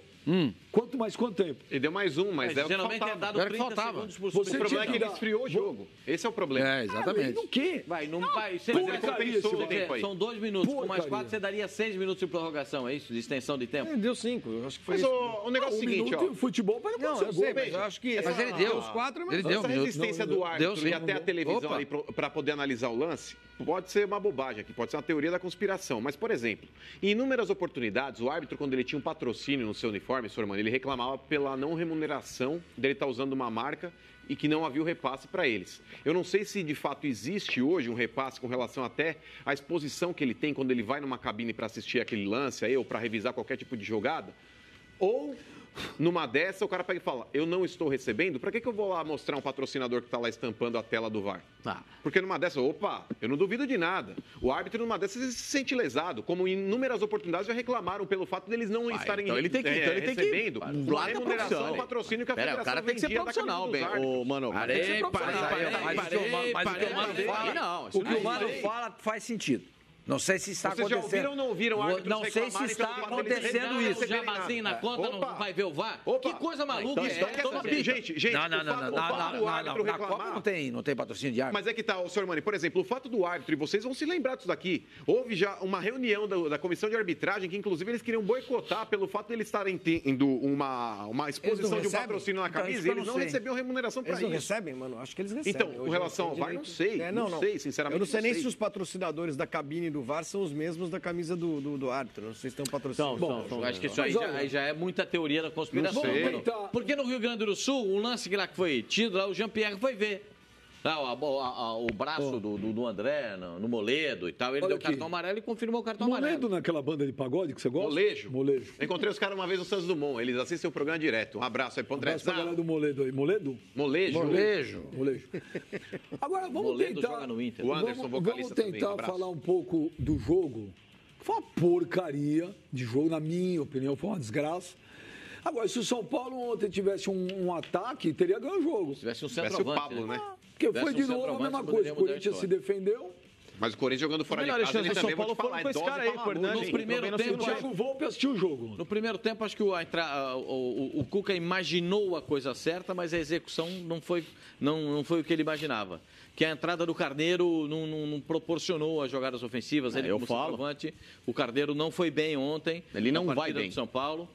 Quanto tempo? Ele deu mais 1, mas é o que geralmente faltava. é dado 30 segundos por O problema é que ele esfriou o jogo. Esse é o problema. Exatamente. O quê? Não vai. Mas ele compensou o tempo aí. São 2 minutos. Com mais 4, você daria 6 minutos de prorrogação, é isso? De extensão de tempo? Deu 5. Eu acho que foi mas isso. o negócio é o seguinte, ó. O futebol pode acontecer. Eu sei, mas eu acho que... Mas ele deu os 4, mas... Ele deu essa resistência do árbitro e até a televisão Opa. ali para poder analisar o lance, pode ser uma bobagem aqui, pode ser uma teoria da conspiração. Mas, por exemplo, em inúmeras oportunidades, o árbitro, quando ele tinha um patrocínio no seu uniforme, Sormani, ele reclamava pela não remuneração dele estar usando uma marca e que não havia o repasse para eles. Eu não sei se de fato existe hoje um repasse com relação até à exposição que ele tem quando ele vai numa cabine para assistir aquele lance aí, ou para revisar qualquer tipo de jogada, ou numa dessa o cara pega e fala, eu não estou recebendo, para que eu vou lá mostrar um patrocinador que está lá estampando a tela do VAR? Porque numa dessa, eu não duvido de nada. O árbitro numa dessas se sente lesado, como em inúmeras oportunidades já reclamaram pelo fato deles não estarem então ele tem que recebendo a remuneração do patrocínio que a federação o cara tem que ser profissional, mano. O que o Mano fala faz sentido. Não sei se está acontecendo. Vocês já ouviram ou não ouviram árbitros Não sei se está acontecendo isso. O Jabazinho na conta não vai ver o VAR? Que coisa maluca é essa? Gente, não. Na Copa não tem patrocínio de árbitro. Mas é que tá, senhor Mani, por exemplo, o fato do árbitro, e vocês vão se lembrar disso daqui, houve já uma reunião da comissão de arbitragem que, inclusive, eles queriam boicotar pelo fato de eles estarem tendo uma exposição de um patrocínio na camisa e eles não recebiam remuneração para isso. Eles não recebem, mano? Acho que eles recebem. Então, com relação ao VAR, não sei. Não sei, sinceramente. Eu não sei nem se os patrocinadores da cabine do VAR são os mesmos da camisa do árbitro. Não sei se estão patrocinando. Eu acho que isso aí já é muita teoria da conspiração. Porque no Rio Grande do Sul, um lance que lá que foi tido, lá o Jean-Pierre foi ver. O braço do André no Moledo e tal. Ele Olha deu aqui. cartão amarelo e confirmou o cartão Moledo amarelo. naquela banda de pagode que você gosta? Molejo. Eu encontrei os caras uma vez no Santos Dumont. Eles assistem o programa direto. Um abraço aí pro André. Abraço pra galera do Moledo aí. Moledo? Molejo. Agora vamos Moledo tentar. joga no Inter. O Anderson, vocalista Vamos também. tentar Um abraço. falar um pouco do jogo. Foi uma porcaria de jogo, na minha opinião, foi uma desgraça. Agora, se o São Paulo ontem tivesse um ataque, teria ganho o jogo. Se tivesse um Tivesse o centroavante. Pablo, né? Porque Tivesse foi um de novo a centroavante, mesma poderia coisa. O mudar a Corinthians se história. defendeu. Mas o Corinthians jogando fora de Melhores casa, ele chances do também, São vou te Paulo falar, foram com esse cara aí, dose com o pra Hernani. maluco. No primeiro Também no tempo, segundo O Thiago Volpe assistiu o jogo. No primeiro tempo, acho que o Cuca imaginou a coisa certa, mas a execução não foi o que ele imaginava. Que a entrada do Carneiro não proporcionou as jogadas ofensivas. Ele, eu como falo. centroavante, o Carneiro não foi bem ontem. Ele não na vai partida bem. do São Paulo.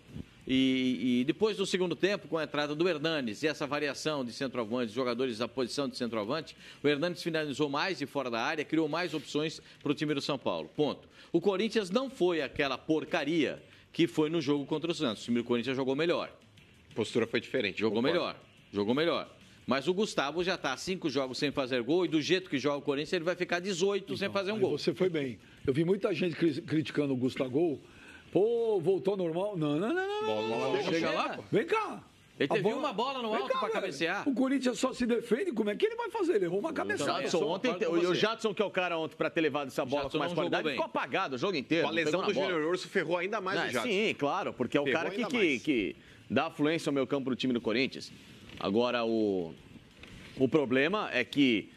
E depois do segundo tempo, com a entrada do Hernanes e essa variação de centroavante, jogadores da posição de centroavante, o Hernanes finalizou mais de fora da área, criou mais opções para o time do São Paulo. Ponto. O Corinthians não foi aquela porcaria que foi no jogo contra o Santos. O time do Corinthians jogou melhor. A postura foi diferente. Jogou concordo. melhor. Mas o Gustavo já está 5 jogos sem fazer gol e do jeito que joga o Corinthians, ele vai ficar 18 sem fazer um Aí gol. Você foi bem. Eu vi muita gente criticando o Gustavo. Pô, voltou normal? Não. Chega lá, pô. Vem cá. Ele A teve bola- uma bola no Vem alto cá, para velho. cabecear. O Corinthians só se defende. Como é que ele vai fazer? Ele errou uma cabeçada. Jadson, só. ontem, concordo com o você. Jadson, que é o cara ontem pra ter levado essa bola Jadson com mais não qualidade, jogou bem. ficou apagado o jogo inteiro. A não lesão pegou do na bola. Júnior Urso ferrou ainda mais o Não, Jadson. sim, claro, porque é o Pegou cara ainda mais. que dá afluência ao meio campo do time do Corinthians. Agora, o problema é que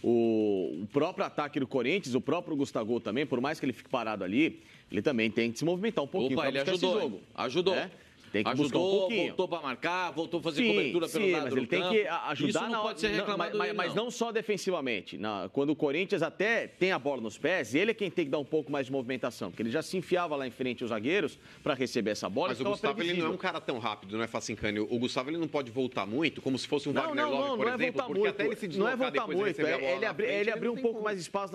o próprio ataque do Corinthians, o próprio Gustavo também, por mais que ele fique parado ali, ele também tem que se movimentar um pouquinho Opa, pra ele buscar ajudou. esse jogo. Ajudou. né? Tem que buscar um Ajudou, pouquinho. voltou para marcar, voltou a fazer Sim, cobertura pelo sim, lado mas do ele tem campo. que ajudar Isso não na hora, pode ser reclamado dele, mas não só defensivamente. Quando o Corinthians até tem a bola nos pés, ele é quem tem que dar um pouco mais de movimentação, porque ele já se enfiava lá em frente os zagueiros para receber essa bola. Mas o ficava Gustavo ele não é previsível. um cara tão rápido, não é Facincânio. O Gustavo ele não pode voltar muito, como se fosse um Não, Wagner Love, por não é exemplo, voltar porque muito. até ele se Não é deslocar voltar depois de muito. receber a bola Ele na frente, ele abriu não um tem pouco como. mais de espaço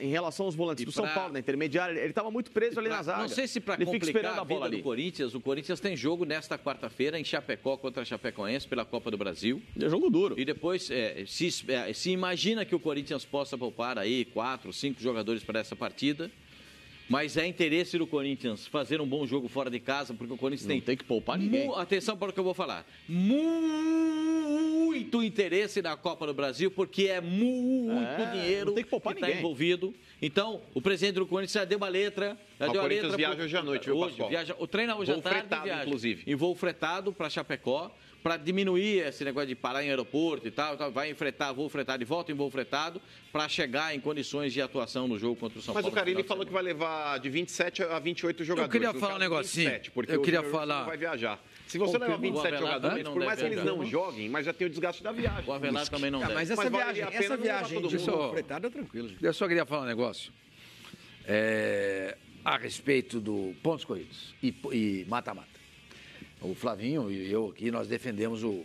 em relação aos volantes do São Paulo, na intermediária. Ele estava muito preso ali na zaga. Não sei se para ele fica complicar esperando a a bola vida ali. do Corinthians, o Corinthians tem jogo nesta quarta-feira em Chapecó contra a Chapecoense pela Copa do Brasil. É jogo duro. E depois se imagina que o Corinthians possa poupar aí 4, 5 jogadores para essa partida. Mas é interesse do Corinthians fazer um bom jogo fora de casa, porque o Corinthians Não tem que poupar ninguém. Atenção para o que eu vou falar. Muito interesse na Copa do Brasil, porque é muito dinheiro não tem que poupar está ninguém. envolvido. Então, o presidente do Corinthians já deu uma letra. O Corinthians viaja hoje à noite, viu, hoje, Pascoal? viaja, o treino hoje à Voo tarde fretado, viaja. inclusive. Em voo fretado para Chapecó, para diminuir esse negócio de parar em aeroporto e tal. Vai enfrentar voo fretado e volta em voo fretado para chegar em condições de atuação no jogo contra o São Mas Paulo. o Carille no final falou de que vai levar de 27 a 28 jogadores. queria No falar um caso, negocinho. 27, porque Eu o queria Júnior Urso falar- não vai viajar. Se você levar 27 Avelar jogadores, também não por mais que deve eles viajar. não joguem, mas já tem o desgaste da viagem. O Avelar também não deve. Mas essa Mas vale viagem, a pena essa não levar viagem todo de mundo. voo fretado é tranquilo. gente. Eu só queria falar um negócio a respeito do pontos corridos e mata-mata. O Flavinho e eu aqui, nós defendemos o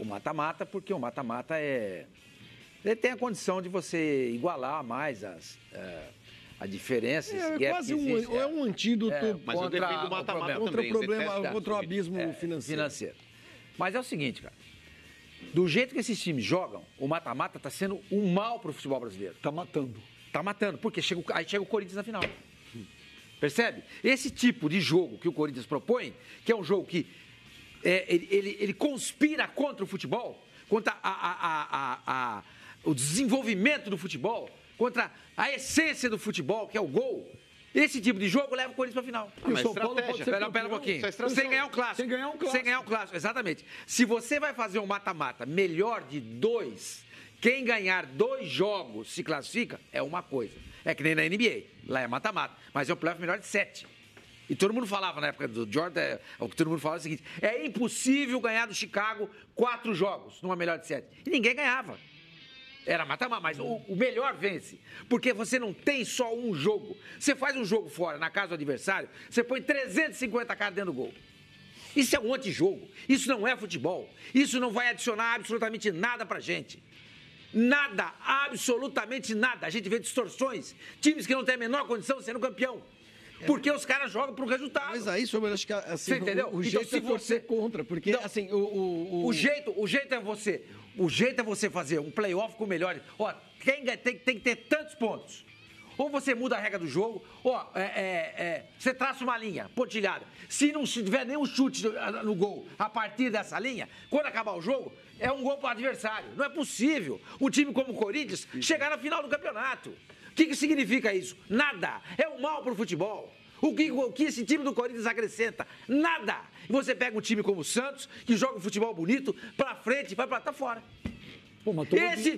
mata-mata, porque o mata-mata ele tem a condição de você igualar mais a diferença. esse É gap quase que existe, um antídoto Mas eu contra defendo o o mata-mata problema. contra também. o problema, Você testa contra o tudo. abismo financeiro. Mas é o seguinte, cara. Do jeito que esses times jogam, o mata-mata está sendo um mal para o futebol brasileiro. Tá matando. Tá matando, porque aí chega o Corinthians na final. Percebe? Esse tipo de jogo que o Corinthians propõe, que é um jogo que ele conspira contra o futebol, contra o desenvolvimento do futebol, contra a essência do futebol, que é o gol. Esse tipo de jogo leva o Corinthians para a final. E o São Paulo pode ser Pera um campeão. pouquinho. isso é estratégia. Sem ganhar um clássico. Sem ganhar um clássico. Sem ganhar um clássico, exatamente. Se você vai fazer um mata-mata melhor de 2, quem ganhar 2 jogos se classifica, é uma coisa. É que nem na NBA. Lá é mata-mata. Mas é um playoff melhor de 7. E todo mundo falava na época do Jordan, o que todo mundo falava é o seguinte: é impossível ganhar do Chicago 4 jogos numa melhor de 7. E ninguém ganhava. Era mata-mata, mas o melhor vence. Porque você não tem só um jogo. Você faz um jogo fora, na casa do adversário, você põe 350 caras dentro do gol. Isso é um antijogo. Isso não é futebol. Isso não vai adicionar absolutamente nada pra gente. Nada, absolutamente nada. A gente vê distorções. Times que não têm a menor condição de ser campeão. Porque os caras jogam pro resultado. Mas aí, senhor, eu acho que assim, Você entendeu? o jeito se você contra, porque Não, assim, o jeito é você. O jeito é você fazer um playoff com melhores. Ó, tem que ter tantos pontos. Ou você muda a regra do jogo, ó, você traça uma linha pontilhada. Se não tiver nenhum chute no gol a partir dessa linha, quando acabar o jogo, é um gol para o adversário. Não é possível um time como o Corinthians chegar na final do campeonato. O que significa isso? Nada. É um mal para o futebol. O que esse time do Corinthians acrescenta? Nada. E você pega um time como o Santos, que joga um futebol bonito, pra frente, vai pra tá fora. Pô, Esse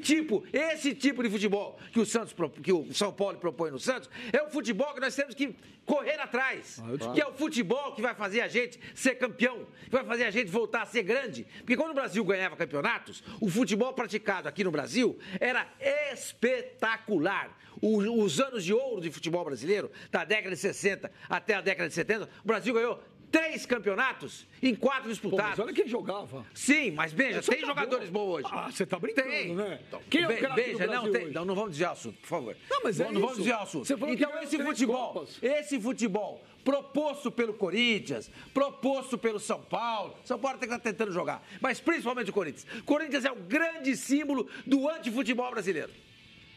tipo de futebol que o São Paulo propõe no Santos é o futebol que nós temos que correr atrás. Que é o futebol que vai fazer a gente ser campeão, que vai fazer a gente voltar a ser grande. Porque quando o Brasil ganhava campeonatos, o futebol praticado aqui no Brasil era espetacular. Os anos de ouro de futebol brasileiro, da década de 60 até a década de 70, o Brasil ganhou 3 campeonatos em 4 disputados. Pô, mas olha quem jogava. Sim, mas veja, tem jogadores bons hoje. Ah, você tá brincando, né? Então, Quem é o craque do veja, Brasil hoje? não vamos desviar o assunto, por favor. Não, mas não vamos desviar o assunto. Você falou então, que esse futebol proposto pelo Corinthians, proposto pelo São Paulo tem que estar tentando jogar, mas principalmente o Corinthians. O Corinthians é o grande símbolo do antifutebol brasileiro.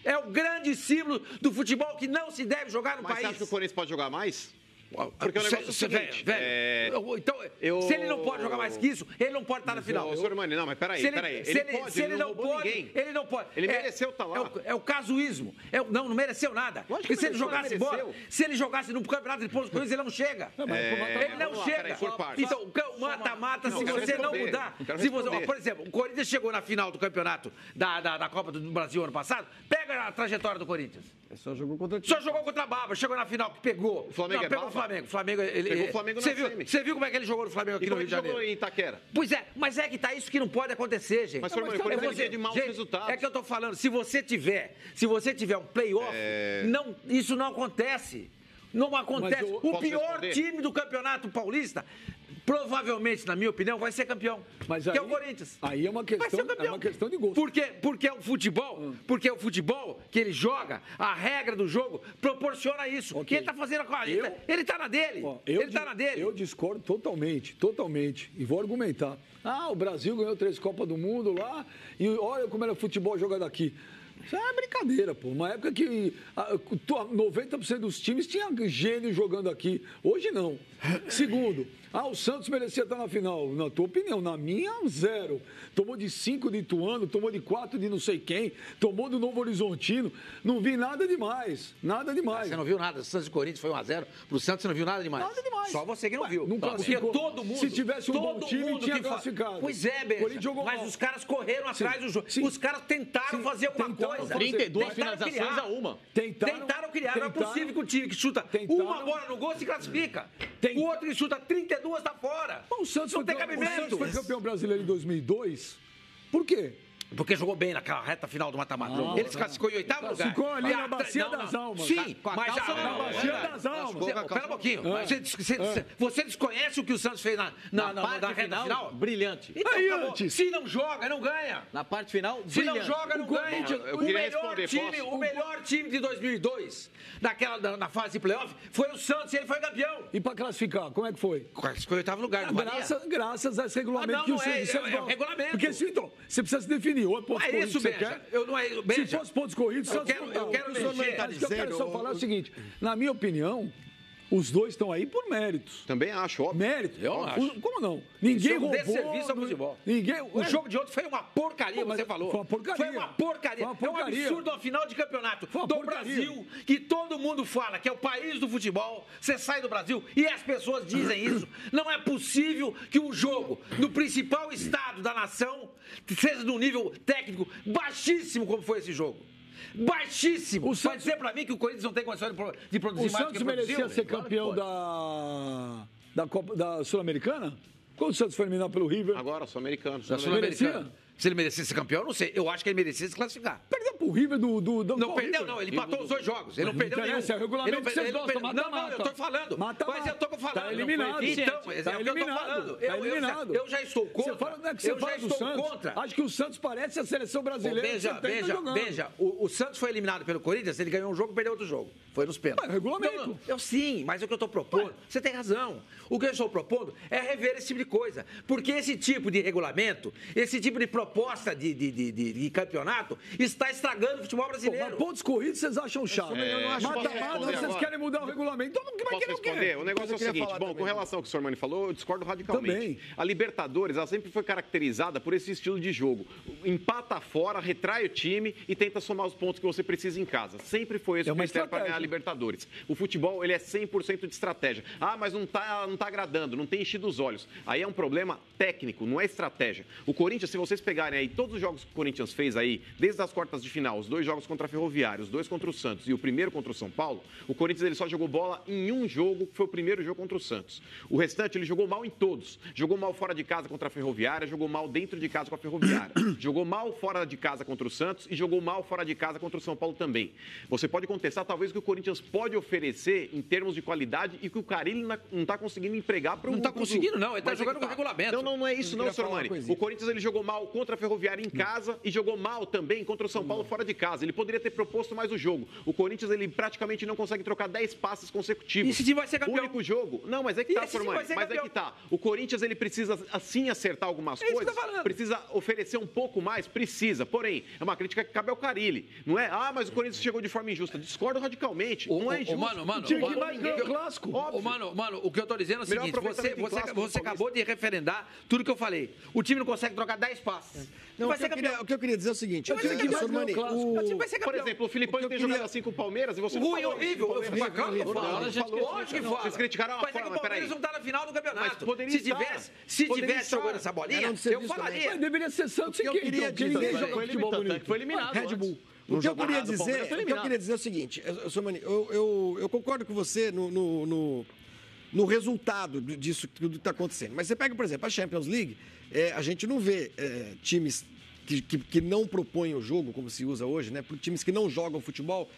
É o grande símbolo do futebol que não se deve jogar no país. Mas você acha que o Corinthians pode jogar mais? Porque o negócio é o seguinte... Então, se ele não pode jogar mais que isso, ele não pode estar na final. Senhor Mani, não, mas peraí. Ele não pode, ele não pode. Ele mereceu estar lá. É o casuísmo. Não mereceu nada. Porque se ele jogasse bola, se ele jogasse no campeonato de pontos corridos, ele não chega. Ele não chega. Então, o mata-mata, se você não mudar... Por exemplo, o Corinthians chegou na final do campeonato da Copa do Brasil ano passado, pega a trajetória do Corinthians. Só jogou contra a Baba, chegou na final que pegou. O Flamengo pegou o Flamengo. Pegou o Flamengo na semi. Você viu como é que ele jogou no Flamengo aqui no Rio de Janeiro? Jogou em Itaquera. Pois é, mas é que tá isso que não pode acontecer, gente. Mas, Corinthians precisa de maus resultados. É que eu tô falando, se você tiver um playoff, isso não acontece. Não acontece. O pior time do Campeonato Paulista, provavelmente, na minha opinião, vai ser campeão. Mas aí, que é o Corinthians. Aí é uma questão de gosto. Porque é o futebol que ele joga, a regra do jogo proporciona isso. Okay. Que ele tá fazendo ele tá na dele. Eu discordo totalmente. E vou argumentar. O Brasil ganhou 3 Copas do Mundo lá e olha como era o futebol jogado aqui. Isso é brincadeira, pô. Uma época que 90% dos times tinham gênio jogando aqui. Hoje não. Segundo, o Santos merecia estar na final. Na tua opinião, na minha, 0. Tomou de 5 de Ituano, tomou de 4 de não sei quem, tomou do Novo Horizontino. Não vi nada demais. Você não viu nada. O Santos e Corinthians foi 1-0. Pro Santos você não viu nada demais. Nada demais. Só você que não viu. Não classificou. Porque todo mundo... Se tivesse um bom time, tinha classificado. Pois é, Beja. Mas os caras correram atrás do jogo. Os caras tentaram fazer alguma coisa. 32 finalizações a uma. Tentaram criar. Não é possível que o time que chuta uma bola no gol se classifica. O outro que chuta 32 tá fora. O Santos não tem cabimento. O Santos foi campeão brasileiro em 2002. Por quê? Porque jogou bem naquela reta final do mata-mata. Ele se classificou em 8º lugar. Classificou ali na Bacia das Almas. Sim, mas na Bacia das Almas. Espera um pouquinho. Você desconhece o que o Santos fez na reta final? Brilhante. Então, se não joga, não ganha. Na parte final, se não joga, não ganha. O melhor time de 2002, na fase de playoff, foi o Santos e ele foi campeão. E para classificar, como é que foi? Classificou em 8º lugar. Graças a esse regulamento que o Santos... É regulamento. Porque então, você precisa se definir. Ou é pontos corridos que você quer. Se fosse pontos corridos, eu quero mexer. Eu quero só falar o seguinte. Na minha opinião, os dois estão aí por méritos. Também acho, óbvio. Mérito. Eu acho. Como não? Ninguém roubou. Serviço ao futebol. O jogo de ontem foi uma porcaria, você falou. Foi uma porcaria. Foi uma porcaria. É um absurdo a final de campeonato do Brasil, que todo mundo fala que é o país do futebol. Você sai do Brasil e as pessoas dizem isso. Não é possível que um jogo no principal estado da nação seja de um nível técnico baixíssimo como foi esse jogo. Baixíssimo. Vai dizer pra mim que o Corinthians não tem condição de produzir mais do que produziu? O Santos merecia ser campeão da Copa da Sul-Americana? Quando o Santos foi eliminado pelo River? Agora, Sul-Americano. Merecia? Se ele merecia ser campeão, eu não sei. Eu acho que ele merecia se classificar. Perdeu pro River do Não perdeu, não. Ele empatou os 2 jogos. Ele não perdeu nenhum. É o regulamento que vocês gostam, Não, eu tô falando. Mas eu tô falando. Tá eliminado. Então, é o que eu tô falando. Tá eliminado. Eu já estou contra. Você fala do Santos. Acho que o Santos parece a seleção brasileira. Veja. O Santos foi eliminado pelo Corinthians, ele ganhou um jogo e perdeu outro jogo. Foi nos pênaltis. Mas regulamento. Eu sim, mas o que eu estou propondo, você tem razão. O que eu estou propondo é rever esse tipo de coisa. Porque esse tipo de regulamento, esse tipo de proposta de campeonato está estragando o futebol brasileiro. Mas pontos corridos vocês acham chato. Mata-mata, vocês querem mudar o regulamento. Então não vai querer o quê? O negócio é o seguinte, com relação ao que o Sormani falou, eu discordo radicalmente. Também. A Libertadores, ela sempre foi caracterizada por esse estilo de jogo. Empata fora, retrai o time e tenta somar os pontos que você precisa em casa. Sempre foi esse o critério para ganhar a Libertadores. O futebol, ele é 100% de estratégia. Ah, mas não tá agradando, não tem enchido os olhos. Aí é um problema técnico, não é estratégia. O Corinthians, se vocês pegarem aí todos os jogos que o Corinthians fez aí, desde as quartas de final, os 2 jogos contra a Ferroviária, os 2 contra o Santos e o primeiro contra o São Paulo, o Corinthians ele só jogou bola em um jogo, que foi o primeiro jogo contra o Santos. O restante ele jogou mal em todos. Jogou mal fora de casa contra a Ferroviária, jogou mal dentro de casa com a Ferroviária. Jogou mal fora de casa contra o Santos e jogou mal fora de casa contra o São Paulo também. Você pode contestar talvez o que o Corinthians pode oferecer em termos de qualidade e que o Carille não está conseguindo empregar para o... Não está conseguindo, não. Ele está jogando com o regulamento. Não é isso não, Sormani. O Corinthians ele jogou mal contra a Ferroviária em casa e jogou mal também contra o São Paulo fora de casa. Ele poderia ter proposto mais o jogo. O Corinthians ele praticamente não consegue trocar 10 passes consecutivos. E esse time vai ser campeão? O único jogo... Não, mas é que tá, Sormani. Mas é que tá. O Corinthians ele precisa assim acertar algumas coisas. Precisa oferecer um pouco mais? Precisa. Porém, é uma crítica que cabe ao Carille. Não é, mas o Corinthians chegou de forma injusta. Discordo radicalmente. Não é injusto. Mano, tinha que mais ganhar o clássico. Mano, o que eu tô dizendo é o seguinte, você acabou de referendar tudo que eu falei. O time não consegue trocar 10 passes. Não, o que eu queria dizer é o seguinte, Sormani, por exemplo, o Filipão tem jogado assim com o Palmeiras e você não falou. Horrível. Lógico que fala. Vocês criticaram a forma, mas é que o Palmeiras não tá na final do campeonato. Se tivesse jogando essa bolinha, eu falaria. Mas deveria ser Santos e quem? Ninguém joga futebol bonito. Foi eliminado. Red Bull. O que eu queria dizer é o seguinte, Sormani, eu concordo com você no resultado disso tudo que está acontecendo. Mas você pega, por exemplo, a Champions League, a gente não vê times que não propõem o jogo, como se usa hoje, né? Times que não jogam futebol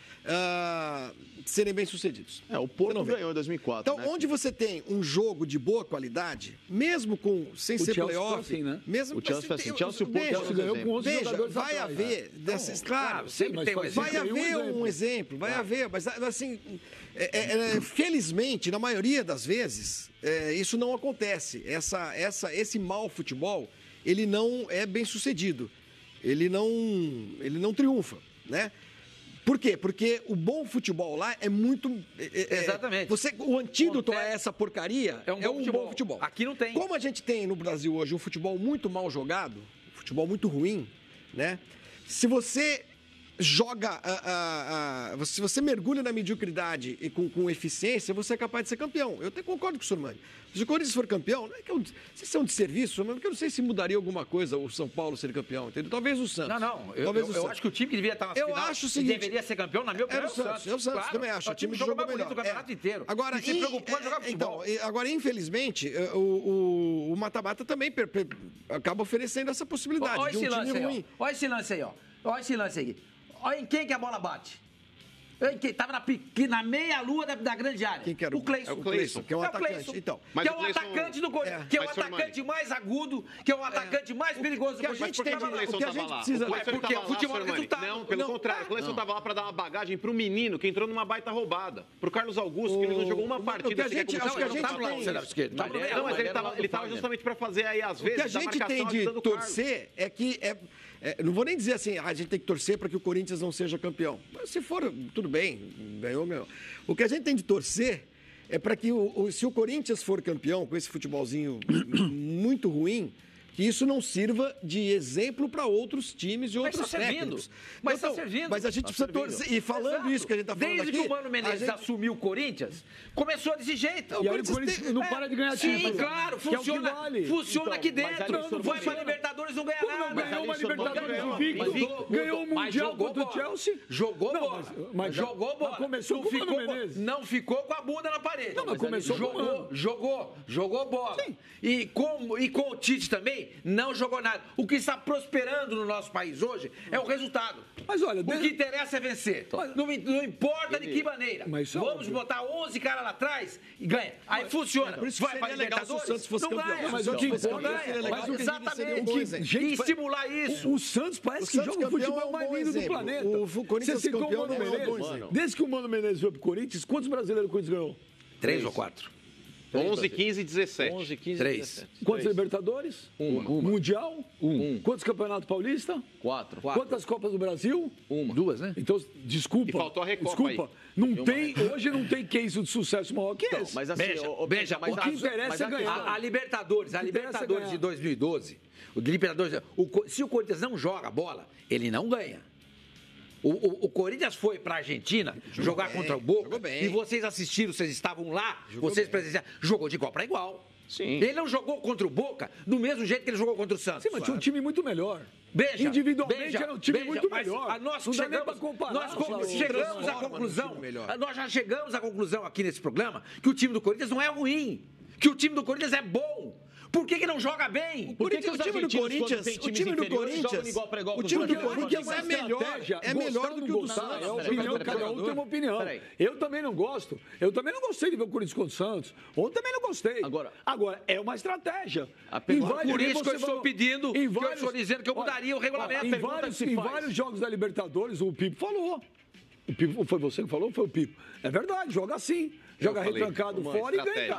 serem bem-sucedidos. O Porto ganhou em 2004. Então, onde você tem um jogo de boa qualidade, mesmo sem ser playoff... Assim, né? O Chelsea ganhou com 11 jogadores vai haver... Claro, sempre tem um exemplo. Vai haver um exemplo, vai haver, mas assim... felizmente, na maioria das vezes, isso não acontece. Esse mau futebol, ele não é bem-sucedido. Ele não triunfa, né? Por quê? Porque o bom futebol lá é muito... Exatamente. O antídoto a essa porcaria é um bom futebol. Aqui não tem. Como a gente tem no Brasil hoje um futebol muito mal jogado, futebol muito ruim, né? Se você joga, se você mergulha na mediocridade e com eficiência, você é capaz de ser campeão. Eu até concordo com o Sormani. Se o Corinthians for campeão, não é que vocês são de serviço, mas eu não sei se mudaria alguma coisa o São Paulo ser campeão, entendeu? Talvez o Santos. Não. Eu acho que o time que deveria estar na final acho o seguinte, deveria ser campeão, na minha opinião, é o Santos. Eu claro, também acho. O time jogou mais bonito o campeonato inteiro. Agora, se preocupou em jogar futebol. Agora, infelizmente, o mata-mata também acaba oferecendo essa possibilidade olha de um time ruim. Olha esse lance aí, ó. Olha esse lance aí. Olha em quem que a bola bate. Tava na meia-lua da grande área. Quem que era? O Cleison. O Cleison, que é um atacante. Então, que é o atacante do Corinthians. Que é o atacante mais agudo, que é o atacante mais perigoso do Corinthians. O que a gente precisa... Porque o futebol é resultado. Não, pelo contrário. O Cleison estava lá para dar uma bagagem pro menino que entrou numa baita roubada. Pro Carlos Augusto, que ele não jogou uma partida. Acho que a gente tem... Não, mas ele estava justamente para fazer aí, às vezes, o que a gente tem de torcer é que... não vou nem dizer assim, a gente tem que torcer para que o Corinthians não seja campeão. Mas se for, tudo bem, ganhou. O que a gente tem de torcer é para que, se o Corinthians for campeão com esse futebolzinho muito ruim, que isso não sirva de exemplo para outros times e outros técnicos. Mas está servindo. Mas a gente precisa torcer. E falando isso que a gente está falando Desde aqui... que o Mano Menezes assumiu o Corinthians, começou desse jeito. E aí o Corinthians não para de ganhar time. Sim, claro. Funciona aqui dentro. Não vai para Libertadores, não ganha nada. Ganhou uma Libertadores invicto. Ganhou o Mundial contra o Chelsea. Jogou bola. Mas jogou bola. Começou com o Mano Menezes. Não ficou com a bunda na parede. Não, mas começou jogou bola. E com o Tite também, ninguém, não jogou nada. O que está prosperando no nosso país hoje é o resultado. Mas olha, o que interessa é vencer. Não importa de que maneira. Vamos botar 11 caras lá atrás e ganha. Aí funciona. Por isso que seria legal se o Santos fosse não campeão. ganha. Mas o que importa seria legal que exatamente. E estimular isso. O Santos parece que joga o futebol mais lindo do planeta. O Corinthians Você citou campeão o Mano não é um bom Menezes. exemplo. Desde que o Mano Menezes veio pro Corinthians, quantos brasileiros o Corinthians ganhou? 3 ou 4. 11, 15 e 17. 11, 15, 3. 17. Quantos Libertadores? Uma. Mundial? Quantos Campeonato Paulista? 4. Quantas Copas do Brasil? Uma. 2, né? Então, desculpa. E faltou a Recopa Desculpa. Hoje não tem case de sucesso maior que esse. Mas assim, Beija, mas o que interessa é ganhar. A Libertadores de 2012, se o Corinthians não joga bola, ele não ganha. O Corinthians foi para a Argentina jogar contra o Boca e vocês assistiram, vocês estavam lá, vocês presenciaram, jogou de igual para igual. Sim. Ele não jogou contra o Boca do mesmo jeito que ele jogou contra o Santos. Sim, mas tinha um time muito melhor. Beija, individualmente era um time muito mas melhor. Nós não dá nem chegamos, pra comparar. nós chegamos à conclusão, nós já chegamos à conclusão aqui nesse programa que o time do Corinthians não é ruim, que o time do Corinthians é bom. Por que não joga bem? Por que o time do Corinthians, o time do Corinthians é melhor do que o do Santos. É a opinião, cada um tem uma opinião. Eu também não gosto. Eu também não gostei de ver o Corinthians contra o Santos. Ontem também não gostei. Agora é uma estratégia. Por isso que eu estou pedindo, que eu estou dizendo que eu mudaria o regulamento. Em vários jogos da Libertadores, o Pipo falou. O Pipo, foi você que falou? Foi o Pipo. É verdade, joga assim. Joga retrancado fora e ganha.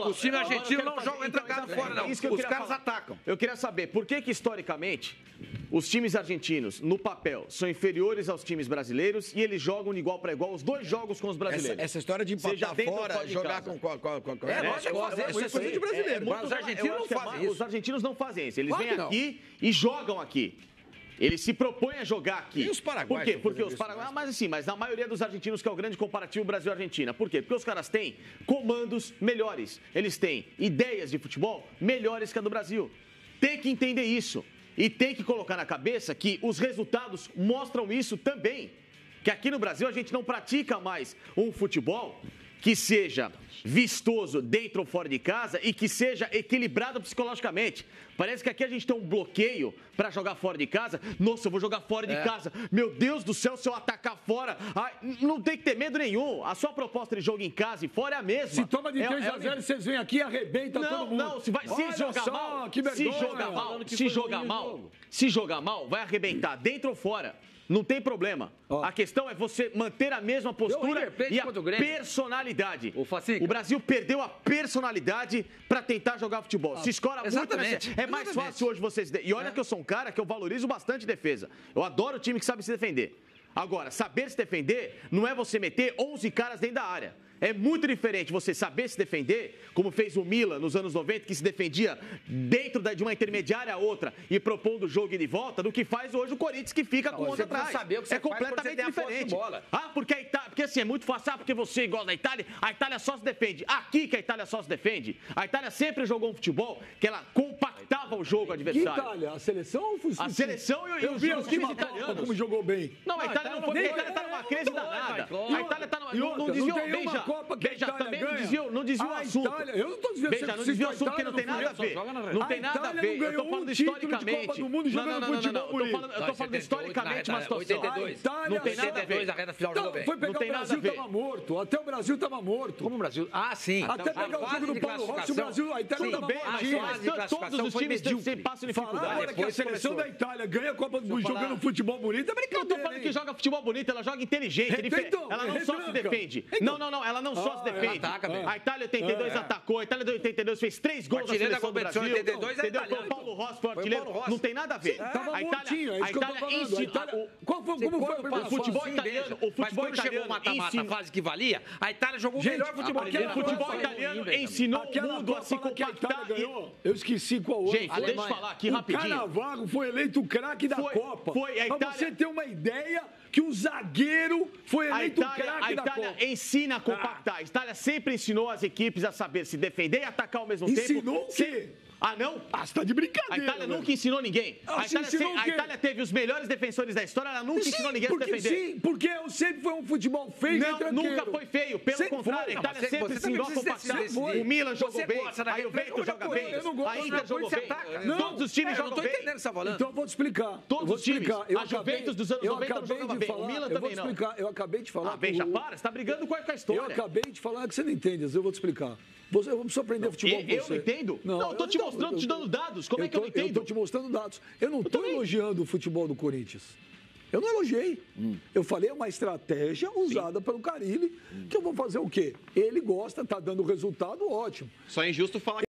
O time argentino não joga retrancado fora, não. Os caras atacam. Eu queria saber, por que historicamente os times argentinos, no papel, são inferiores aos times brasileiros e eles jogam de igual para igual os dois jogos com os brasileiros? Essa história de empatar fora, jogar com qual? Isso é coisa de brasileiro. Os argentinos não fazem isso. Os argentinos não fazem isso. Eles vêm aqui e jogam aqui. Eles se propõem a jogar aqui. E os paraguaios? Por quê? Porque os paraguaios... Mas na maioria dos argentinos, que é o grande comparativo Brasil-Argentina. Por quê? Porque os caras têm comandos melhores. Eles têm ideias de futebol melhores que a do Brasil. Tem que entender isso. E tem que colocar na cabeça que os resultados mostram isso também. Que aqui no Brasil a gente não pratica mais um futebol que seja vistoso dentro ou fora de casa e que seja equilibrado psicologicamente. Parece que aqui a gente tem um bloqueio para jogar fora de casa. Nossa, eu vou jogar fora de casa. Meu Deus do céu, se eu atacar fora... Ai, não tem que ter medo nenhum. A sua proposta de jogo em casa e fora é a mesma. Se toma de 3-0, vocês vêm aqui e arrebentam todo mundo. Não, se jogar mal, vai arrebentar dentro ou fora. Não tem problema. A questão é você manter a mesma postura e a personalidade. O Brasil perdeu a personalidade para tentar jogar futebol. Se escora muito. É mais fácil hoje vocês... E olha que eu sou um cara que eu valorizo bastante defesa. Eu adoro o time que sabe se defender. Agora, saber se defender não é você meter 11 caras dentro da área. É muito diferente você saber se defender, como fez o Milan nos anos 90, que se defendia dentro de uma intermediária a outra e propondo o jogo de volta, do que faz hoje o Corinthians, que fica com 11 atrás. É completamente diferente. Porque a Itália, porque assim, é muito fácil, porque você igual da Itália, a Itália só se defende. Aqui que a Itália só se defende, a Itália sempre jogou um futebol que ela compactava o jogo adversário. Que Itália? A seleção ou o futebol? A seleção e os times italianos. Como jogou bem. Não, a Itália não foi. A Itália tá numa crise danada. A Itália tá não desviou. Beija, também não desviou o assunto. Eu não estou desviando. Beija, não desviou o assunto, porque não tem nada a ver. Não tem nada a ver. Eu tô falando historicamente. Não. Eu tô falando historicamente uma situação. Não tem nada a ver. A reta final jogou bem. Foi pegar o Brasil, estava morto. Até o Brasil estava morto. Como o Brasil? Ah, sim. Até pegar o jogo do Paulo Rossi, o Brasil, a Itália tudo bem, mas todos os times passam dificuldade. Agora que a seleção da Itália ganha a Copa do Mundo jogando futebol bonito, é brincadeira. Eu tô falando que joga futebol bonito, ela joga inteligente. Ela não só se defende. Não, ela não só se defende. A Itália 82 atacou, a Itália de 82 fez 3 gols na seleção do Brasil. 82 entendeu? Foi o Paulo Rossi, foi o artilheiro. Não tem nada a ver. A Itália ensinou. Como foi o futebol italiano? O futebol italiano chegou mata-mata, fase que valia, a Itália jogou o melhor futebol. O futebol italiano ensinou o mundo a se compactar. Eu esqueci qual ano. Gente, deixa eu falar aqui rapidinho. O Cannavaro foi eleito o craque da Copa. Pra você ter uma ideia que o zagueiro foi eleito o craque da Copa. A Itália ensina a compactar. A Itália sempre ensinou as equipes a saber se defender e atacar ao mesmo tempo. Ensinou o quê? Ah, não? Ah, você tá de brincadeira. A Itália velho. nunca ensinou ninguém. Ah, A Itália teve os melhores defensores da história, ela nunca ensinou ninguém a se defender. Sim, porque sempre foi um futebol feio Não, nunca foi feio. Pelo contrário, a Itália sempre se endossa o Milan jogou bem, a Juventus joga bem, a Inter jogou bem. Todos os times jogam bem. Não tô entendendo o que você tá falando. Então eu vou te explicar. Todos os times. A Juventus dos anos 90 não jogava bem. O Milan também não. Eu acabei de falar. Ah, bem, já para. Você tá brigando com a história. Eu acabei de falar que você não entende, eu vou te explicar. Eu vou me surpreender futebol com você. Eu não entendo? Não, eu tô te mostrando, te dando dados. Como é que eu não entendo? Eu tô te mostrando dados. Eu não tô elogiando o futebol do Corinthians. Eu não elogiei. Eu falei, é uma estratégia usada pelo Carille, que eu vou fazer o quê? Ele gosta, tá dando resultado, ótimo. Só é injusto falar